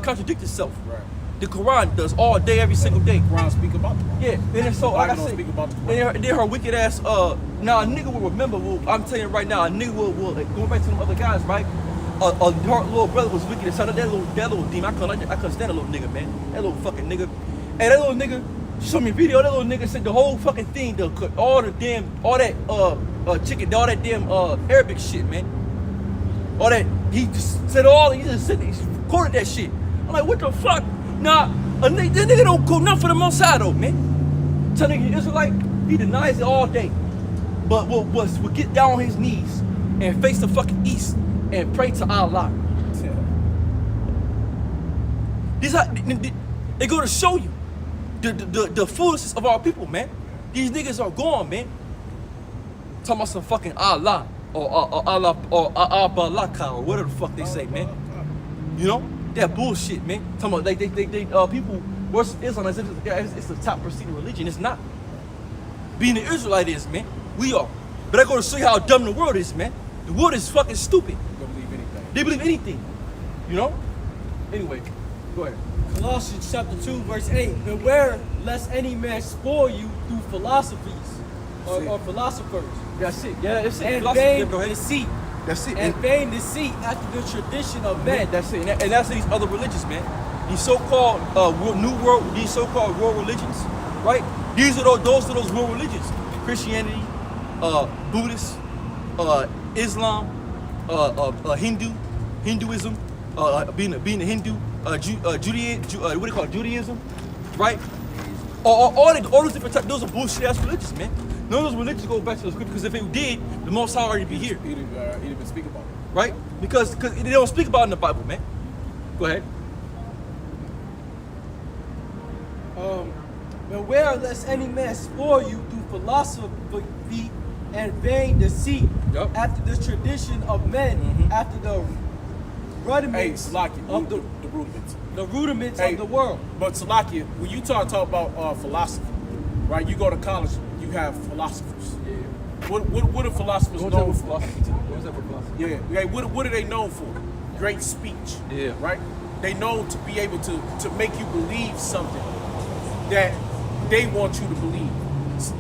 contradict itself. Right. The Quran does all day, every single day. Quran speak about the Quran. Yeah, and so like I said, speak about the Quran. Then her wicked ass. Now a nigga will remember. I'm telling you right now, a nigga will go back to them other guys, right? Her little brother was wicked as hell. That little demon. I couldn't stand a little nigga, man. That little fucking nigga. And that little nigga showed me a video. That little nigga said the whole fucking thing, all that chicken, all that damn Arabic shit, man. All that he just said he quoted that shit. I'm like, what the fuck? Nah, that nigga don't go nothing for the Most High though, man. Tell nigga Israelite, he denies it all day. But will get down on his knees and face the fucking east and pray to Allah. They go to show you the foolishness of our people, man. These niggas are gone, man. Talking about some fucking Allah or Allah or Abalaka or whatever the fuck they say, man. You know? That bullshit, man. Talking about they people worship Islam as if it's the top preceding religion. It's not. Being an Israelite is, man. We are. But I go to show you how dumb the world is, man. The world is fucking stupid. They believe anything. They believe anything. You know? Anyway, go ahead. Colossians chapter 2, verse 8. Beware lest any man spoil you through philosophies or philosophers. That's it. Yeah, that's it. And vain deceit. That's it. And vain deceit after the tradition of men. That's it. And that's these other religions, man. These so-called these so-called world religions, right? Those are those world religions. Christianity, Buddhist, Islam, Hinduism, being a Hindu, Judaism, right? All those different types. Those are bullshit ass religions, man. None of those religions go back to the scripture because if it did, the Most High already be here. He didn't even speak about it. Right? Because they don't speak about it in the Bible, man. Go ahead. Beware lest any man spoil you through philosophy and vain deceit, Yup. after the tradition of men, after the Hey, rudiments Salakia, of the rudiments. the rudiments Hey, of the world. But Salakia, when you talk about philosophy, right? You go to college, you have philosophers. Yeah. What are philosophers What's that known with for? philosophy too? What's that with philosophy? Yeah. Okay, what are they known for? Great speech. Yeah. Right? They known to be able to make you believe something that they want you to believe.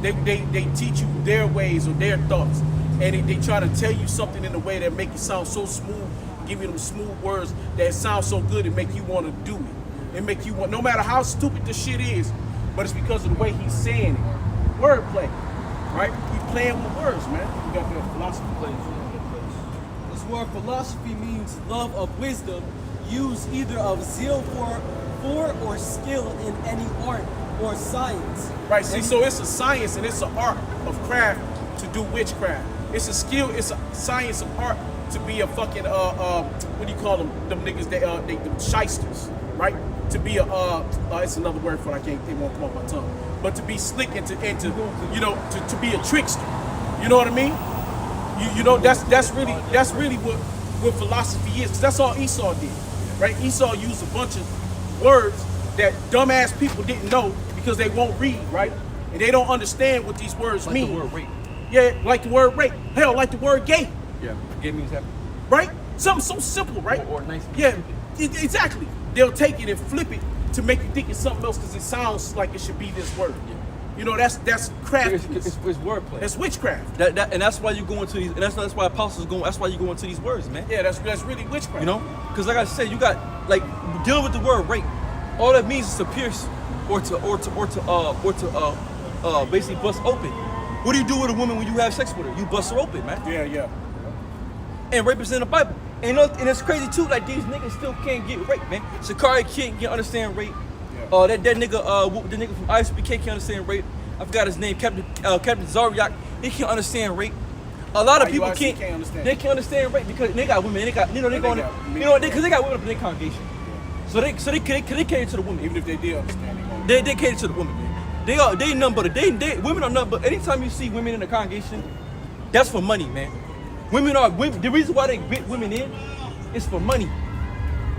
They teach you their ways or their thoughts, and they try to tell you something in a way that make it sound so smooth, give you them smooth words that sound so good it make you want to do it. It make you want, no matter how stupid the shit is, but it's because of the way he's saying it. Wordplay, right? We playing with words, man. You got that philosophy plays. This word philosophy means love of wisdom, used either of zeal for or skill in any art or science. Right, see, so it's a science and it's an art of craft to do witchcraft. It's a skill, it's a science of art to be a fucking, what do you call them? Them niggas, them shysters, right? To be it's another word for it, it won't come off my tongue. But to be slick and to you know, to be a trickster. You know what I mean? You know, that's really what philosophy is. 'Cause that's all Esau did, right? Esau used a bunch of words that dumbass people didn't know because they won't read, right? And they don't understand what these words Like mean. the word rape. Yeah, like the word rape. Hell, like the word gay, Yeah. Gay means happy. right? Something so simple, right? Or nice. Yeah, exactly. They'll take it and flip it to make you think it's something else because it sounds like it should be this word. Yeah. You know, that's craftiness. It's wordplay. That's witchcraft. And that's why you go into these. And that's why apostles go. That's why you go into these words, man. Yeah, that's really witchcraft. You know, because like I said, you got like dealing with the word rape. All that means is to pierce or to basically bust open. What do you do with a woman when you have sex with her? You bust her open, man. Yeah. And rape is in the Bible. And it's crazy too. Like these niggas still can't get raped, man. Sakari can't understand rape. Yeah. That nigga, the nigga from ISBK can't understand rape. I forgot his name, Captain Zaryak. He can't understand rape. A lot of people IUIC can't understand. They can't understand rape because they got women. They got they They going got because they got women up in their congregation. So they cater to the women. Even if they did understand, They cater to the women, man. They number women are number. Anytime you see women in the congregation, that's for money, man. Women. The reason why they get women in is for money.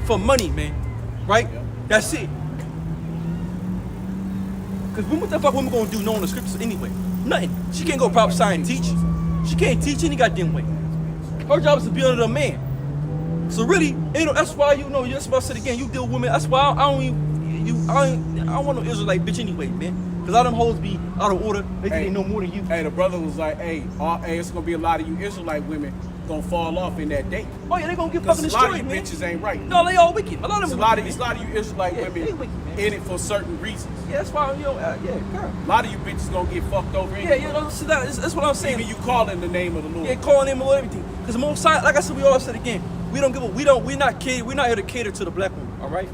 For money, man. Right? Yeah. That's it. Cause what the fuck women gonna do knowing the scriptures anyway? Nothing. She can't go prophesy and teach. She can't teach any goddamn way. Her job is to be under a man. So really, that's why that's why I said again, you deal with women. That's why I don't want no Israelite bitch anyway, man. Cause all them hoes be out of order. They think they know more than you. Hey, the brother was like, hey, it's gonna be a lot of you Israelite women gonna fall off in that date. Oh yeah, they gonna get 'Cause fucking a lot of destroyed, you man. bitches ain't right. No, they all wicked. A lot of It's them. a lot of wicked, you Israelite Yeah, women they wicked, man. in it for certain reasons. man. Yeah, that's why yeah, girl. A lot of you bitches gonna get fucked over. Yeah, that's what I'm saying. Even you calling the name of the Lord. Yeah, calling him and everything. Because most time, like I said, we all said again, we're not here to cater to the black woman, all right?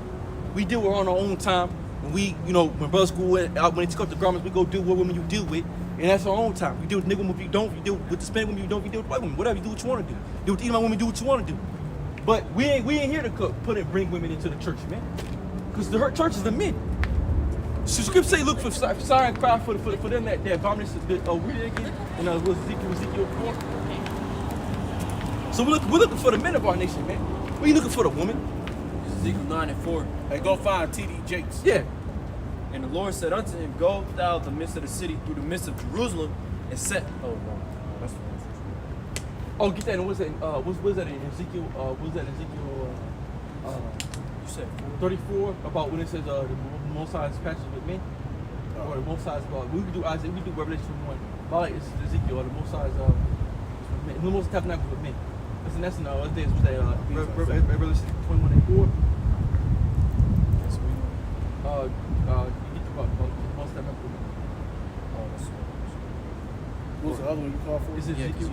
We deal with her on our own time. When brothers go out, when they take off the garments, we go do what women you deal with, and that's our own time. We deal with nigga women if you don't, you deal with the Hispanic women you don't, you deal with white women, whatever, you do what you want to do. Deal with the Imam women, do what you want to do. But we ain't here to bring women into the church, man. Because the church is the men. So scripture say look for sign cry for them that abomination read it again. And was Ezekiel 4. So we're looking for the men of our nation, man. We ain't looking for the woman. Ezekiel 9:4. Hey, go find T.D. Jakes. Yeah. And the Lord said unto him, Go thou the midst of the city through the midst of Jerusalem, and set. Oh no, that's the one. Oh, get that. And what's that? What's that in Ezekiel? What's that in Ezekiel? You said 34 about when it says the Most High's passions with men, or the Most High's God. We can do Isaiah. We can do Revelation 1. About it's Ezekiel or the Most High's the Most tabernacle with men. Listen, that's in other days. Was that Revelation 21 and 4? You get about the Most tabernacle with men. What was the other one you called for? Is it Ezekiel?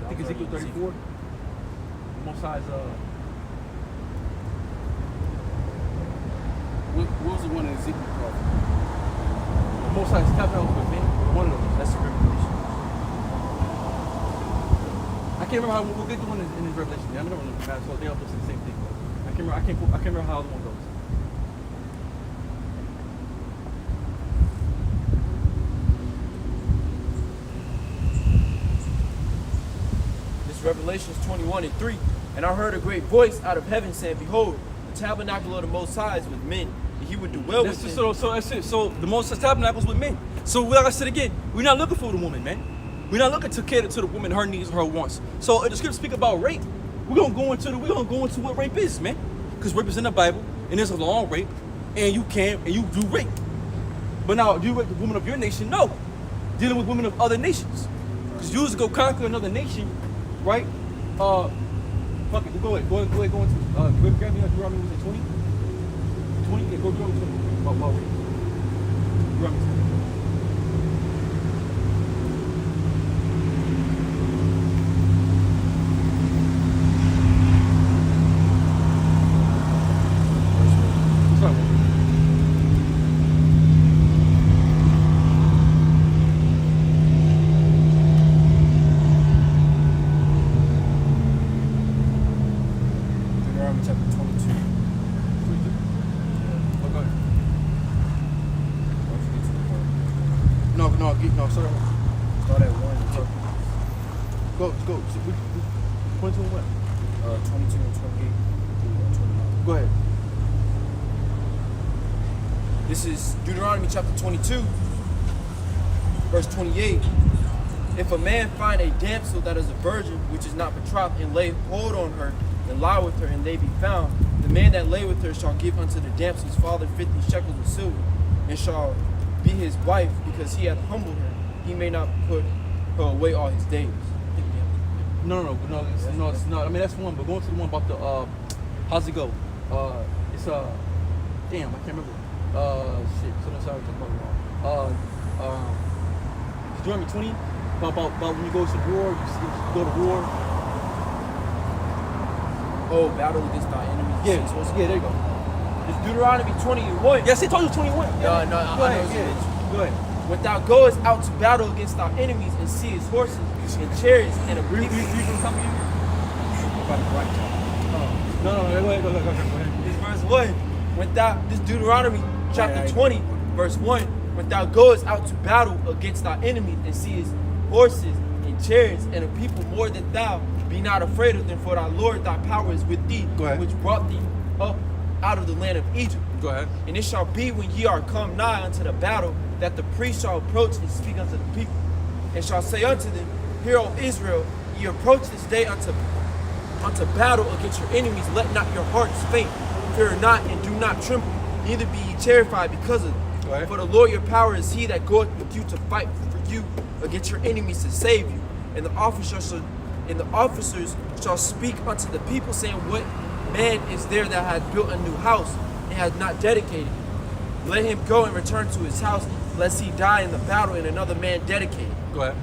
I think Ezekiel 34. The Most High's What was the one in Ezekiel called for? the Most High's tabernacle with men. One of them. That's the Revelation. I can't remember how we'll get the one in Revelation. I don't know. So they all say the same thing. I can't remember how the one goes. Revelations 21:3. And I heard a great voice out of heaven saying, Behold, the tabernacle of the Most High is with men, and he would dwell with them. So that's it. So the Most High tabernacles with men. So like I said again, we're not looking for the woman, man. We're not looking to cater to the woman, her needs, her wants. So if the scripture speak about rape, we're gonna go into what rape is, man. Because rape is in the Bible, and there's a law on rape, and you do rape. But now, do you rape the woman of your nation? No. Dealing with women of other nations. Because you used to go conquer another nation, right? Fuck it, go into grab me Deuteronomy, was it 20? 20? Yeah, go Deuteronomy 20. About rape. Deuteronomy 20. No, sorry. Start at 1. Go. 22 and what? 22 and 28 through 29. Go ahead. This is Deuteronomy chapter 22, verse 28. If a man find a damsel that is a virgin, which is not betrothed, and lay hold on her, and lie with her, and they be found, the man that lay with her shall give unto the damsel's father 50 shekels of silver, and shall be his wife, because he hath humbled her. He may not put her away all his days. No, it's not. I mean, that's one, but going to the one about the, how's it go? It's, damn, I can't remember. Shit, so that's how I talk about it wrong. Deuteronomy 20, about when you go to war, you go to war. Oh, battle against thy enemies. Yeah, there you go. It's Deuteronomy 21. Yes, he told you 21. No, I know. Go ahead. When thou goest out to battle against thy enemies and seest horses and chariots and a Read from something. No, go ahead. This verse 1. This Deuteronomy chapter 20, verse 1. When thou goest out to battle against thy enemies and seest horses and chariots and a people more than thou, be not afraid of them, for thy Lord thy power is with thee, which brought thee up out of the land of Egypt. Go ahead. And it shall be when ye are come nigh unto the battle, that the priest shall approach and speak unto the people, and shall say unto them, Hear, O Israel, ye approach this day unto battle against your enemies. Let not your hearts faint. Fear not and do not tremble, neither be ye terrified because of them. Right. For the Lord your power is he that goeth with you to fight for you against your enemies to save you. And the officers shall speak unto the people, saying, What man is there that hath built a new house and hath not dedicated it? Let him go and return to his house, lest he die in the battle and another man dedicate it. Go ahead.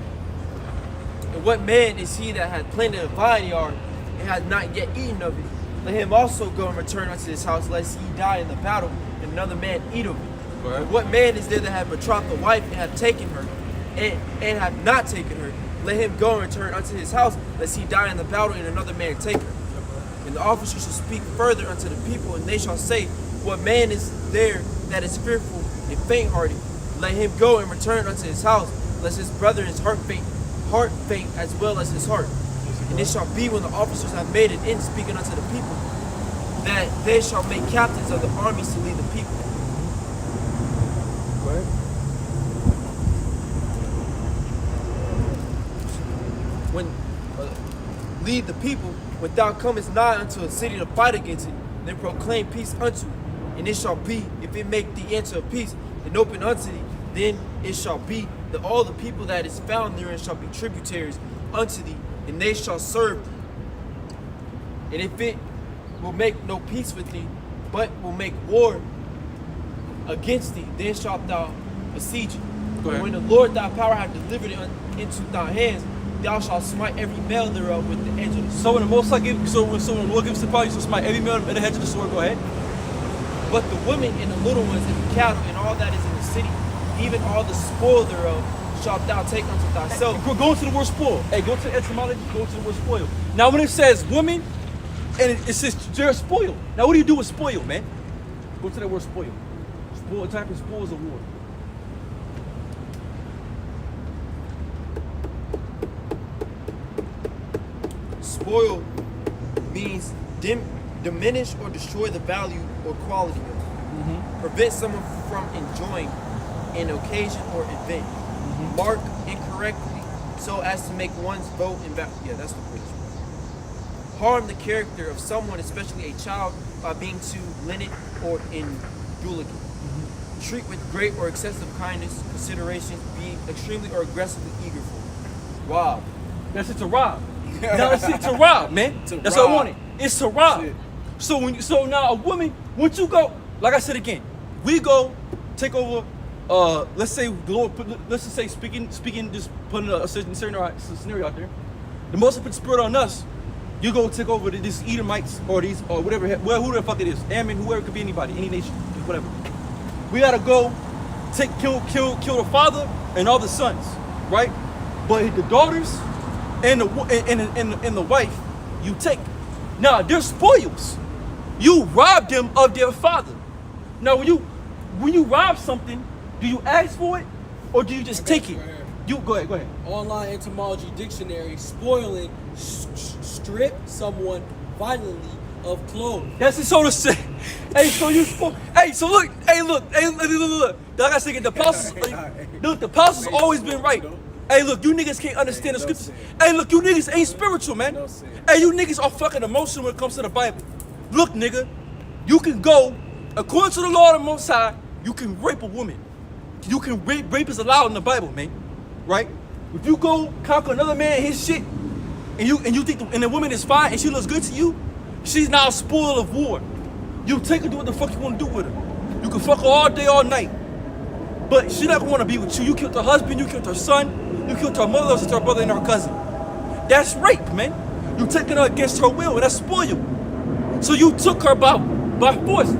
And what man is he that hath planted a vineyard and hath not yet eaten of it? Let him also go and return unto his house, lest he die in the battle and another man eat of it. And what man is there that hath betrothed a wife and hath taken her and hath not taken her? Let him go and return unto his house, lest he die in the battle and another man take her. And the officers shall speak further unto the people, and they shall say, What man is there that is fearful and faint-hearted? Let him go and return unto his house, lest his brother is heart faint as well as his heart. And it shall be when the officers have made an end speaking unto the people, that they shall make captains of the armies to lead the people. Go ahead. Lead the people, when thou comest nigh unto a city to fight against it, then proclaim peace unto it. And it shall be, if it make thee answer of peace, and open unto thee, then it shall be that all the people that is found therein shall be tributaries unto thee, and they shall serve thee. And if it will make no peace with thee, but will make war against thee, then shalt thou besiege it. And when the Lord thy power hath delivered it into thy hands, thou shalt smite every male thereof with the edge of the sword. So when the Most High when the Lord gives the power, you shall smite every male with the edge of the sword. Go ahead. But the women and the little ones and the cattle and all that is in the city, even all the spoil thereof, shalt thou take unto thyself. Go to the word spoil. Hey, go to the etymology, go to the word spoil. Now when it says women, and it says they're spoiled. Now what do you do with spoil, man? Go to that word spoil. Spoil, type of spoils of war. spoil means diminish or destroy the value or quality of it. Prevent someone from enjoying an occasion or event. Mark incorrectly so as to make one's vote invalid. Yeah, that's the British one. Harm the character of someone, especially a child, by being too lenient or indulgent. Treat with great or excessive kindness, consideration, be extremely or aggressively eager for. Rob. That's it, to rob. Now it's to rob, man. That's what I wanted. It's to rob. Shit. So now a woman, once you go, like I said again, we go take over. Let's say the Lord, let's just say speaking, just putting a certain scenario out there. The most put spirit on us. You go take over these Edomites or whatever, who the fuck it is, Ammon, whoever it could be, anybody, any nation, whatever. We gotta go kill the father and all the sons, right? But the daughters and the wife, you take. Now they're spoils. You rob them of their father. Now when you rob something, do you ask for it or do you just take it? You go ahead. Online etymology dictionary: spoiling, strip someone violently of clothes. That's it, so to say. Hey, so you spoil. Hey, so look. Like I said, the apostles. Look, the apostles always been right. Hey, look, you niggas can't understand the scriptures. Hey, look, you niggas ain't spiritual, man. Hey, you niggas are fucking emotional when it comes to the Bible. Look, nigga, you can go, according to the Lord of Most High, you can rape a woman. You can rape is allowed in the Bible, man. Right? If you go conquer another man and his shit, and you think and the woman is fine and she looks good to you, she's now a spoil of war. You take her, do what the fuck you want to do with her. You can fuck her all day, all night. But she not gonna want to be with you. You killed her husband, you killed her son, you killed her mother, sister, her brother, and her cousin. That's rape, man. You taking her against her will, and that's spoil. So you took her by force.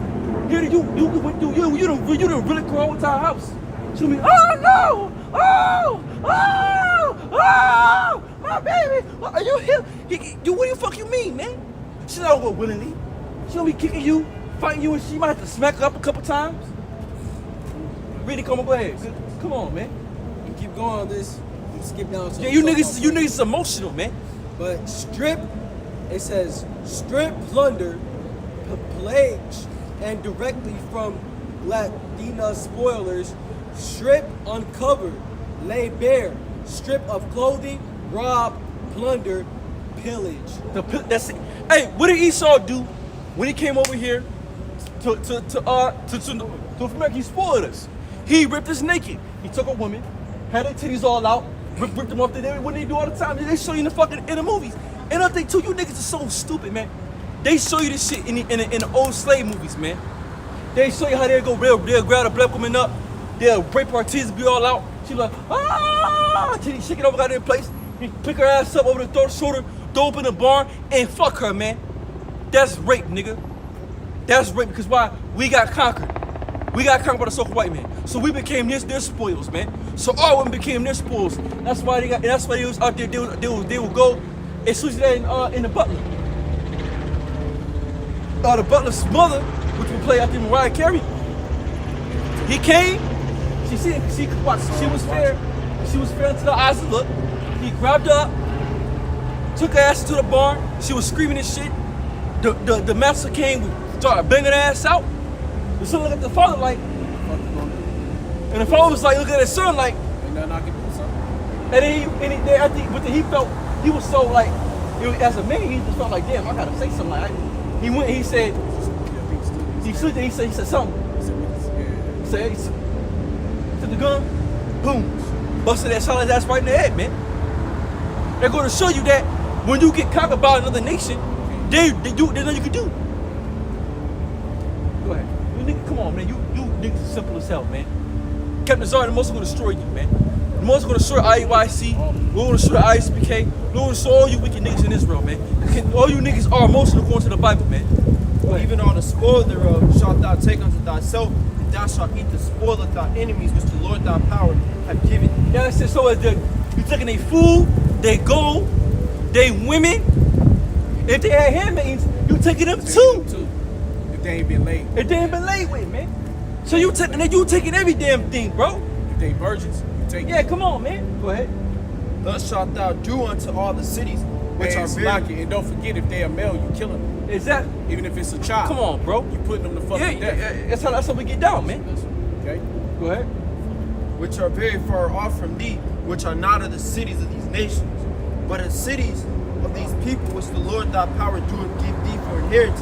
Here you done really crawl into our house. She'll be, oh no! Oh, my baby! Are you here? What the fuck you mean, man? She's not gonna go willingly. She gonna be kicking you, fighting you, and she might have to smack her up a couple times. Really, come on, go ahead. Come on, man. You keep going on this. You skip down. Yeah, you niggas is emotional, man. But strip, it says strip, plunder, pillage, and directly from Latina spoilers, strip, uncover, lay bare, strip of clothing, rob, plunder, pillage. That's it. Hey, what did Esau do when he came over here to America? He spoiled us. He ripped us naked. He took a woman, had their titties all out, ripped them off. What they do all the time? They show you in the movies. And another thing too, you niggas are so stupid, man. They show you this shit in the old slave movies, man. They show you how they'll grab a black woman up, they'll rape her titties, be all out. She like, ah, titties shaking over, got in place. He pick her ass up over the shoulder, throw up in the barn, and fuck her, man. That's rape, nigga. That's rape because why? We got conquered. We got conquered by the so-called white man. So we became their spoils, man. So our women became their spoils. That's why they was out there. They would go and switch that in the butler. The butler's mother, which we play out there, Mariah Carey. He came. She was fair. She was fair until the eyes of look. He grabbed her up, took her ass to the barn. She was screaming and shit. The master came, started banging her ass out. The son looked at the father like, and the father was like, look at his son like, ain't nothing I can do, son. And I think, but then he felt, he was so like, as a man, he just felt like, damn, I gotta say something. Like, he went, he said, he stood there, he said something. He said, took the gun, boom, busted that solid ass right in the head, man. They're gonna show you that when you get conquered by another nation, they know you can do. Go ahead. You nigga, come on, man. You niggas are simple as hell, man. Captain Zara, the most are gonna destroy you, man. The most are gonna destroy IUIC. We're gonna destroy ISPK. We're gonna destroy all you wicked niggas in Israel, man. All you niggas are emotional according to the Bible, man. Even on the spoil thereof shalt thou take unto thyself, and thou shalt eat the spoil of thy enemies, which the Lord thy power hath given thee. Yeah, so you taking their food, their gold, their women. If they had handmaidens, you taking them too. If they ain't been late. If they ain't been laid with, man. So you taking every damn thing, bro. If they virgins, you take Yeah, come on, man. Go ahead. Thus shalt thou do unto all the cities which are very And don't forget, if they are male, you killing them. Exactly. Even if it's a child. Come on, bro. You putting them to fucking death. That's how we get down, man. Okay? Go ahead. which are very far off from thee, which are not of the cities of these nations, but of cities of these people which the Lord thy power doeth give thee for inheritance.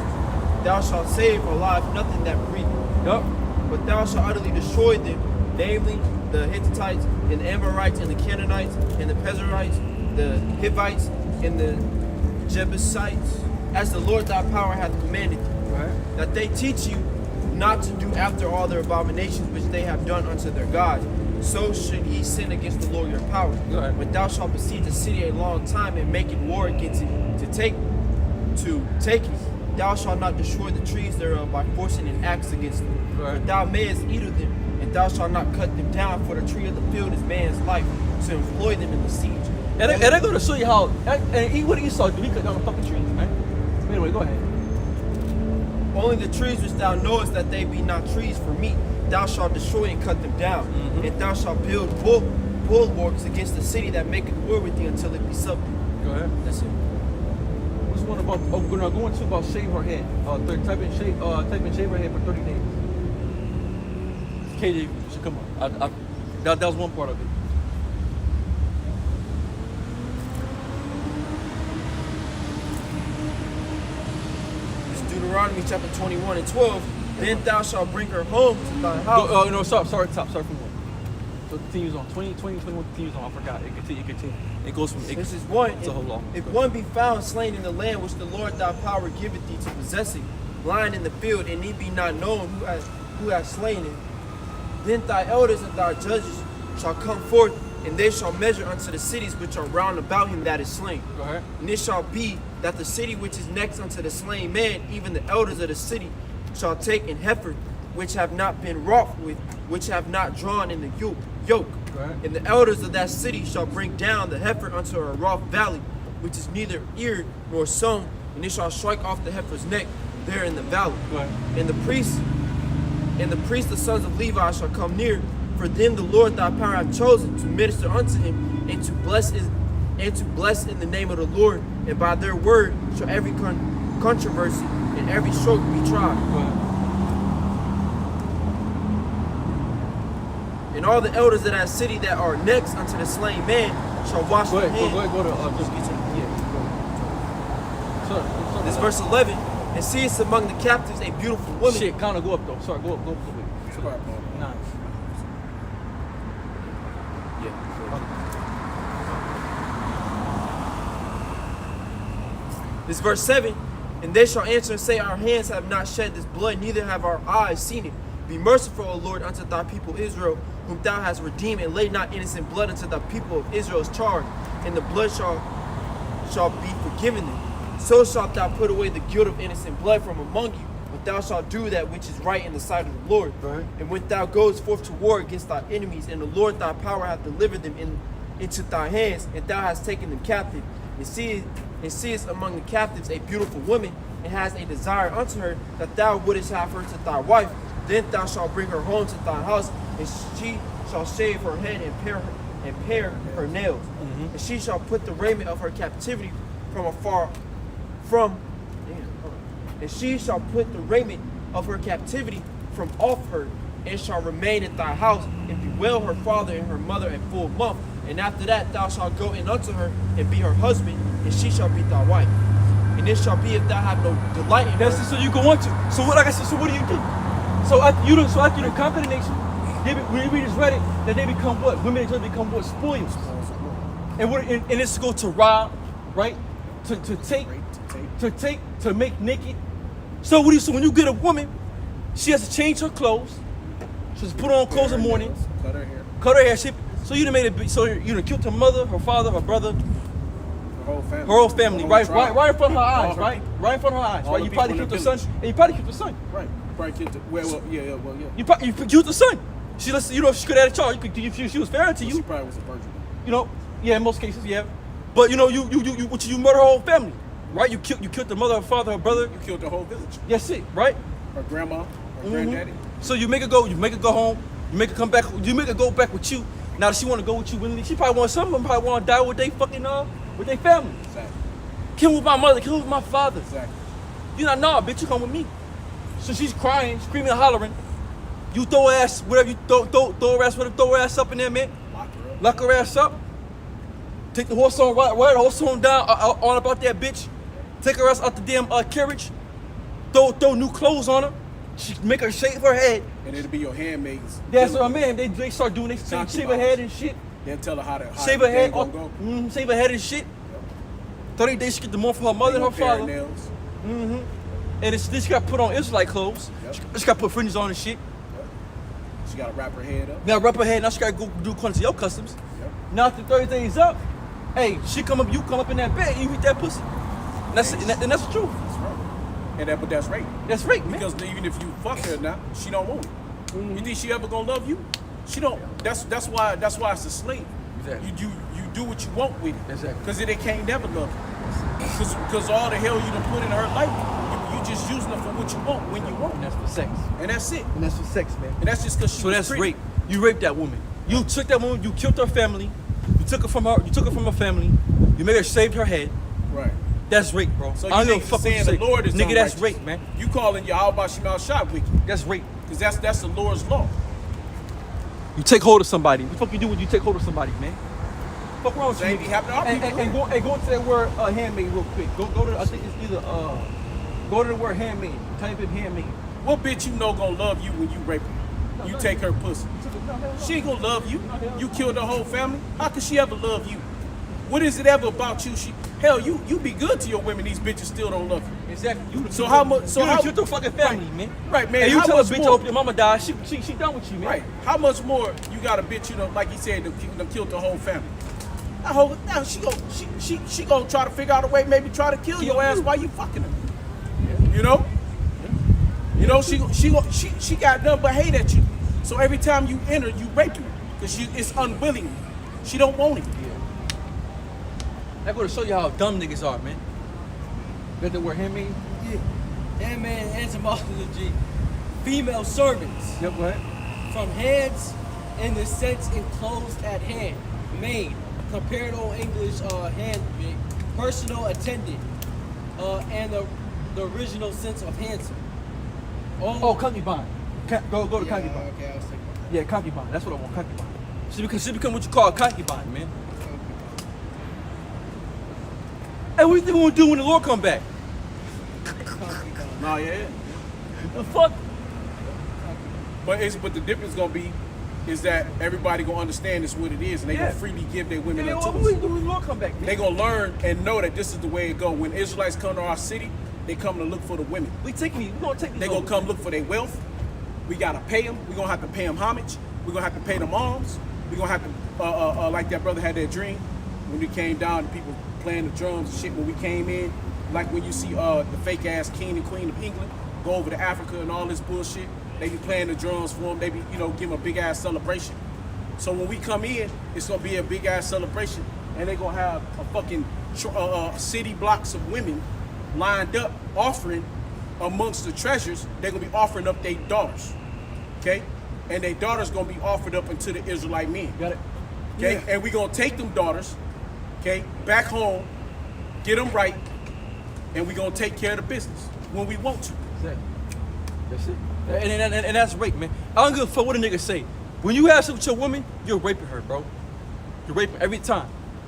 Thou shalt save alive nothing that breatheth. Yup. But thou shalt utterly destroy them, namely the Hittites, and the Amorites, and the Canaanites, and the Perizzites, the Hivites, and the Jebusites, as the Lord thy power hath commanded thee, Right. that they teach you not to do after all their abominations which they have done unto their gods. So should ye sin against the Lord your power. Right. When thou shalt besiege the city a long time and make it war against it to take it, thou shalt not destroy the trees thereof by forcing an axe against them. Right. But thou mayest eat of them, and thou shalt not cut them down, for the tree of the field is man's life, to employ them in the siege. And they're going to show you how. And what Esau do? He cut down the fucking trees, man. Anyway, go ahead. Only the trees which thou knowest that they be not trees for meat, thou shalt destroy and cut them down. And thou shalt build bulwarks against the city that maketh war with thee until it be subdued. Go ahead. That's it. What's one about? Oh, we're going to go into about shave her head. Type in shave her head for 30 days. KJ should come on. That was one part of it. It's Deuteronomy chapter 21 and 12. Then thou shalt bring her home to thy house. Oh, no, sorry from one. So it continues on. 20, 21 continues on. I forgot. It continues. It goes from. This is one. It's a whole long. If one be found slain in the land which the Lord thy power giveth thee to possess it, lying in the field, and he be not known who has slain it, then thy elders and thy judges shall come forth, and they shall measure unto the cities which are round about him that is slain. Go ahead. And it shall be that the city which is next unto the slain man, even the elders of the city, shall take an heifer which have not been wrought with, which have not drawn in the yoke. Right. And the elders of that city shall bring down the heifer unto a rough valley, which is neither eared nor sown, and it shall strike off the heifer's neck there in the valley. Right. And the priests, the sons of Levi, shall come near, for them the Lord thy power hath chosen to minister unto him, and to bless in the name of the Lord, and by their word shall every controversy and every stroke be tried. Right. And all the elders of that city that are next unto the slain man shall wash Go their ahead. hands. Go to. Just get to. Yeah. Go ahead. This verse 11, and seest among the captives a beautiful woman. Shit, kind of go up though. Sorry, go up. Sorry, Paul. Nice. This verse 7, and they shall answer and say, our hands have not shed this blood, neither have our eyes seen it. Be merciful, O Lord, unto thy people Israel, whom thou hast redeemed, and lay not innocent blood unto the people of Israel's charge, and the blood shall be forgiven them. So shalt thou put away the guilt of innocent blood from among you, but thou shalt do that which is right in the sight of the Lord. Right. And when thou goest forth to war against thy enemies, and the Lord thy power hath delivered them into thy hands, and thou hast taken them captive, and seest among the captives a beautiful woman, and has a desire unto her, that thou wouldest have her to thy wife, then thou shalt bring her home to thy house, and she shall shave her head and pare her nails. And she shall put the raiment of her captivity and she shall put the raiment of her captivity from off her, and shall remain at thy house, and bewail her father and her mother a full month. And after that thou shalt go in unto her, and be her husband, and she shall be thy wife. And it shall be, if thou have no delight in That's her. it. So you go on to. So what? Like I said. So what do you do? So after you conquer the nation, we just read it that they become what? Women they become what? Spoils. And it's to go to rob, right? To make naked. So what do you? So when you get a woman, she has to change her clothes. She has to put on clothes in the morning. Cut her hair. Cut her hair. So you done made it. So you done killed her mother, her father, her brother, Her whole family. her whole family, The right? whole tribe. Right in front of her eyes, All her right? people. Right in front of her eyes, All right? the You probably people in killed the the son, village. and you probably killed the son. Right. Probably killed the, well, yeah. You killed the son. She she could have had a child. She was fair to She you. probably was a virgin. You know, yeah, in most cases, yeah. But you know, you murder her whole family, right? You killed the mother, her father, her brother. You killed the whole village. That's it, right? Her grandma, her granddaddy. So you make her go home. You make her come back. You make her go back with you. Now that she want to go with you willingly, she probably wants some of them probably want to die with they fucking with their family. Exactly. Kill with my mother, kill with my father. Exactly. You not, nah, bitch, you come with me. So she's crying, screaming, hollering. You throw her ass, whatever you throw her ass up in there, man. Lock her ass up. Take the horse on, ride the horse on down, on about that bitch. Take her ass out the damn carriage. Throw new clothes on her. She make her shave her head. And it'll be your handmaids. That's what I mean. They start doing, they shave her head and shit. They'll tell her how to Shave her head, go. shave her head and shit. 30 days she get the more for her mother and her father. Nails. And she got put on Israelite clothes. Yep. She got put fringes on and shit. She gotta wrap her head up. Now wrap her head. Now she gotta go do according to your customs. Yep. Now after 30 days up, hey, she come up, you come up in that bed, you hit that pussy. And that's the truth. That's right. But that's rape. That's rape, man. Because even if you fuck her now, she don't want it. You think she ever gonna love you? She don't. That's why it's a slave. Exactly. You do what you want with it. Exactly. Because they can't never love you. Because all the hell you done put in her life, you just using her for what you want when you want. And that's for sex. And that's it. And that's for sex, man. And that's just because she So was that's pretty. rape. You raped that woman. You took that woman, you killed her family, you took her from her family, you made her shave her head. Right. That's rape, bro. So I you don't give a fuck what you saying say. the Lord is Nigga, that's unrighteous. rape, man. You calling Yahweh Shemal Shah wicked. That's rape. Because that's the Lord's law. You take hold of somebody. What the fuck you do when you take hold of somebody, man? Fuck wrong with you? Same thing happened to our people. And go into that word handmaid real quick. Go to I think it's either go to the word handmaid. Type in handmaid. What bitch you know gonna love you when you rape her? You take her pussy. She ain't gonna love you. You killed her whole family. How could she ever love you? What is it ever about you? Hell, you be good to your women. These bitches still don't love you. Exactly. So how much? So how? You the fucking family, man. Right, man. And you how tell a much bitch, more? I hope your mama died. She done with you, man. Right. How much more you got a bitch? You know, like he said, them killed the whole family. Now she gonna try to figure out a way, maybe try to kill your ass while you fucking her. Yeah. You know. You know she got nothing but hate at you. So every time you enter, you rape her because it's unwilling. She don't want it. That go to show you how dumb niggas are, man. Got the word handmaid? Yeah. Handmaid and etymology. Female servants. Yep, go ahead. From hands in the sense enclosed at hand. Maid. Compared Old English handmaid. Personal attendant. And the original sense of handsome. Oh, concubine. Go to concubine. Okay, I was thinking. Yeah, concubine. That's what I want, concubine. She become what you call a concubine, man. Hey, what do you think we're gonna do when the Lord come back? No, yeah. The fuck? But the difference gonna be is that everybody gonna understand this what it is, and they gonna freely give their women up to What do we us. do when the Lord come back, man? They gonna learn and know that this is the way it go. When Israelites come to our city, they come to look for the women. We gonna take these They gonna come look for their wealth. We gotta pay them. We gonna have to pay them homage. We gonna have to pay them alms. We gonna have to like that brother had that dream when he came down. The people playing the drums and shit when we came in. Like when you see the fake ass king and queen of England go over to Africa and all this bullshit. They be playing the drums for them. They be give them a big ass celebration. So when we come in, it's gonna be a big ass celebration, and they gonna have a fucking city blocks of women lined up offering amongst the treasures. They're gonna be offering up their daughters, okay, and their daughters gonna be offered up unto the Israelite men. Got it? Okay, Yeah. and we gonna take them daughters, okay, back home, get them right, and we gonna take care of the business when we want to. Exactly. That's it. And that's rape, man. I don't give a fuck what a nigga say. When you have sex with your woman, you're raping her, bro. You're raping her every time.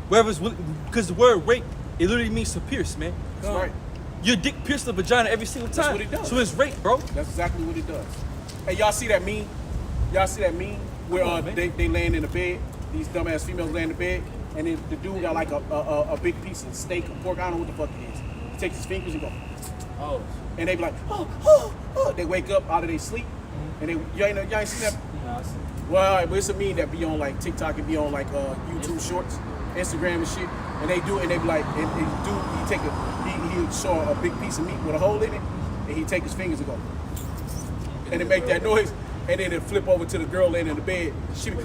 Wherever it's because the word rape, it literally means to pierce, man. That's right. Your dick pierced the vagina every single time. That's what it does. So it's rape, bro. That's exactly what it does. Hey, y'all see that meme? Y'all see that meme where Come on, they laying in the bed, these dumbass females laying in the bed, and then the dude got like a big piece of steak or pork, I don't know what the fuck it is. He takes his fingers and go, Oh. and they be like, oh. They wake up out of their sleep, and y'all ain't seen that? Well, but it's a meme that be on like TikTok, and be on like YouTube Shorts, Instagram and shit, and they do it, and they be like, he'll show a big piece of meat with a hole in it, and he take his fingers and go, and it make that noise, and then it flip over to the girl laying in the bed. She be,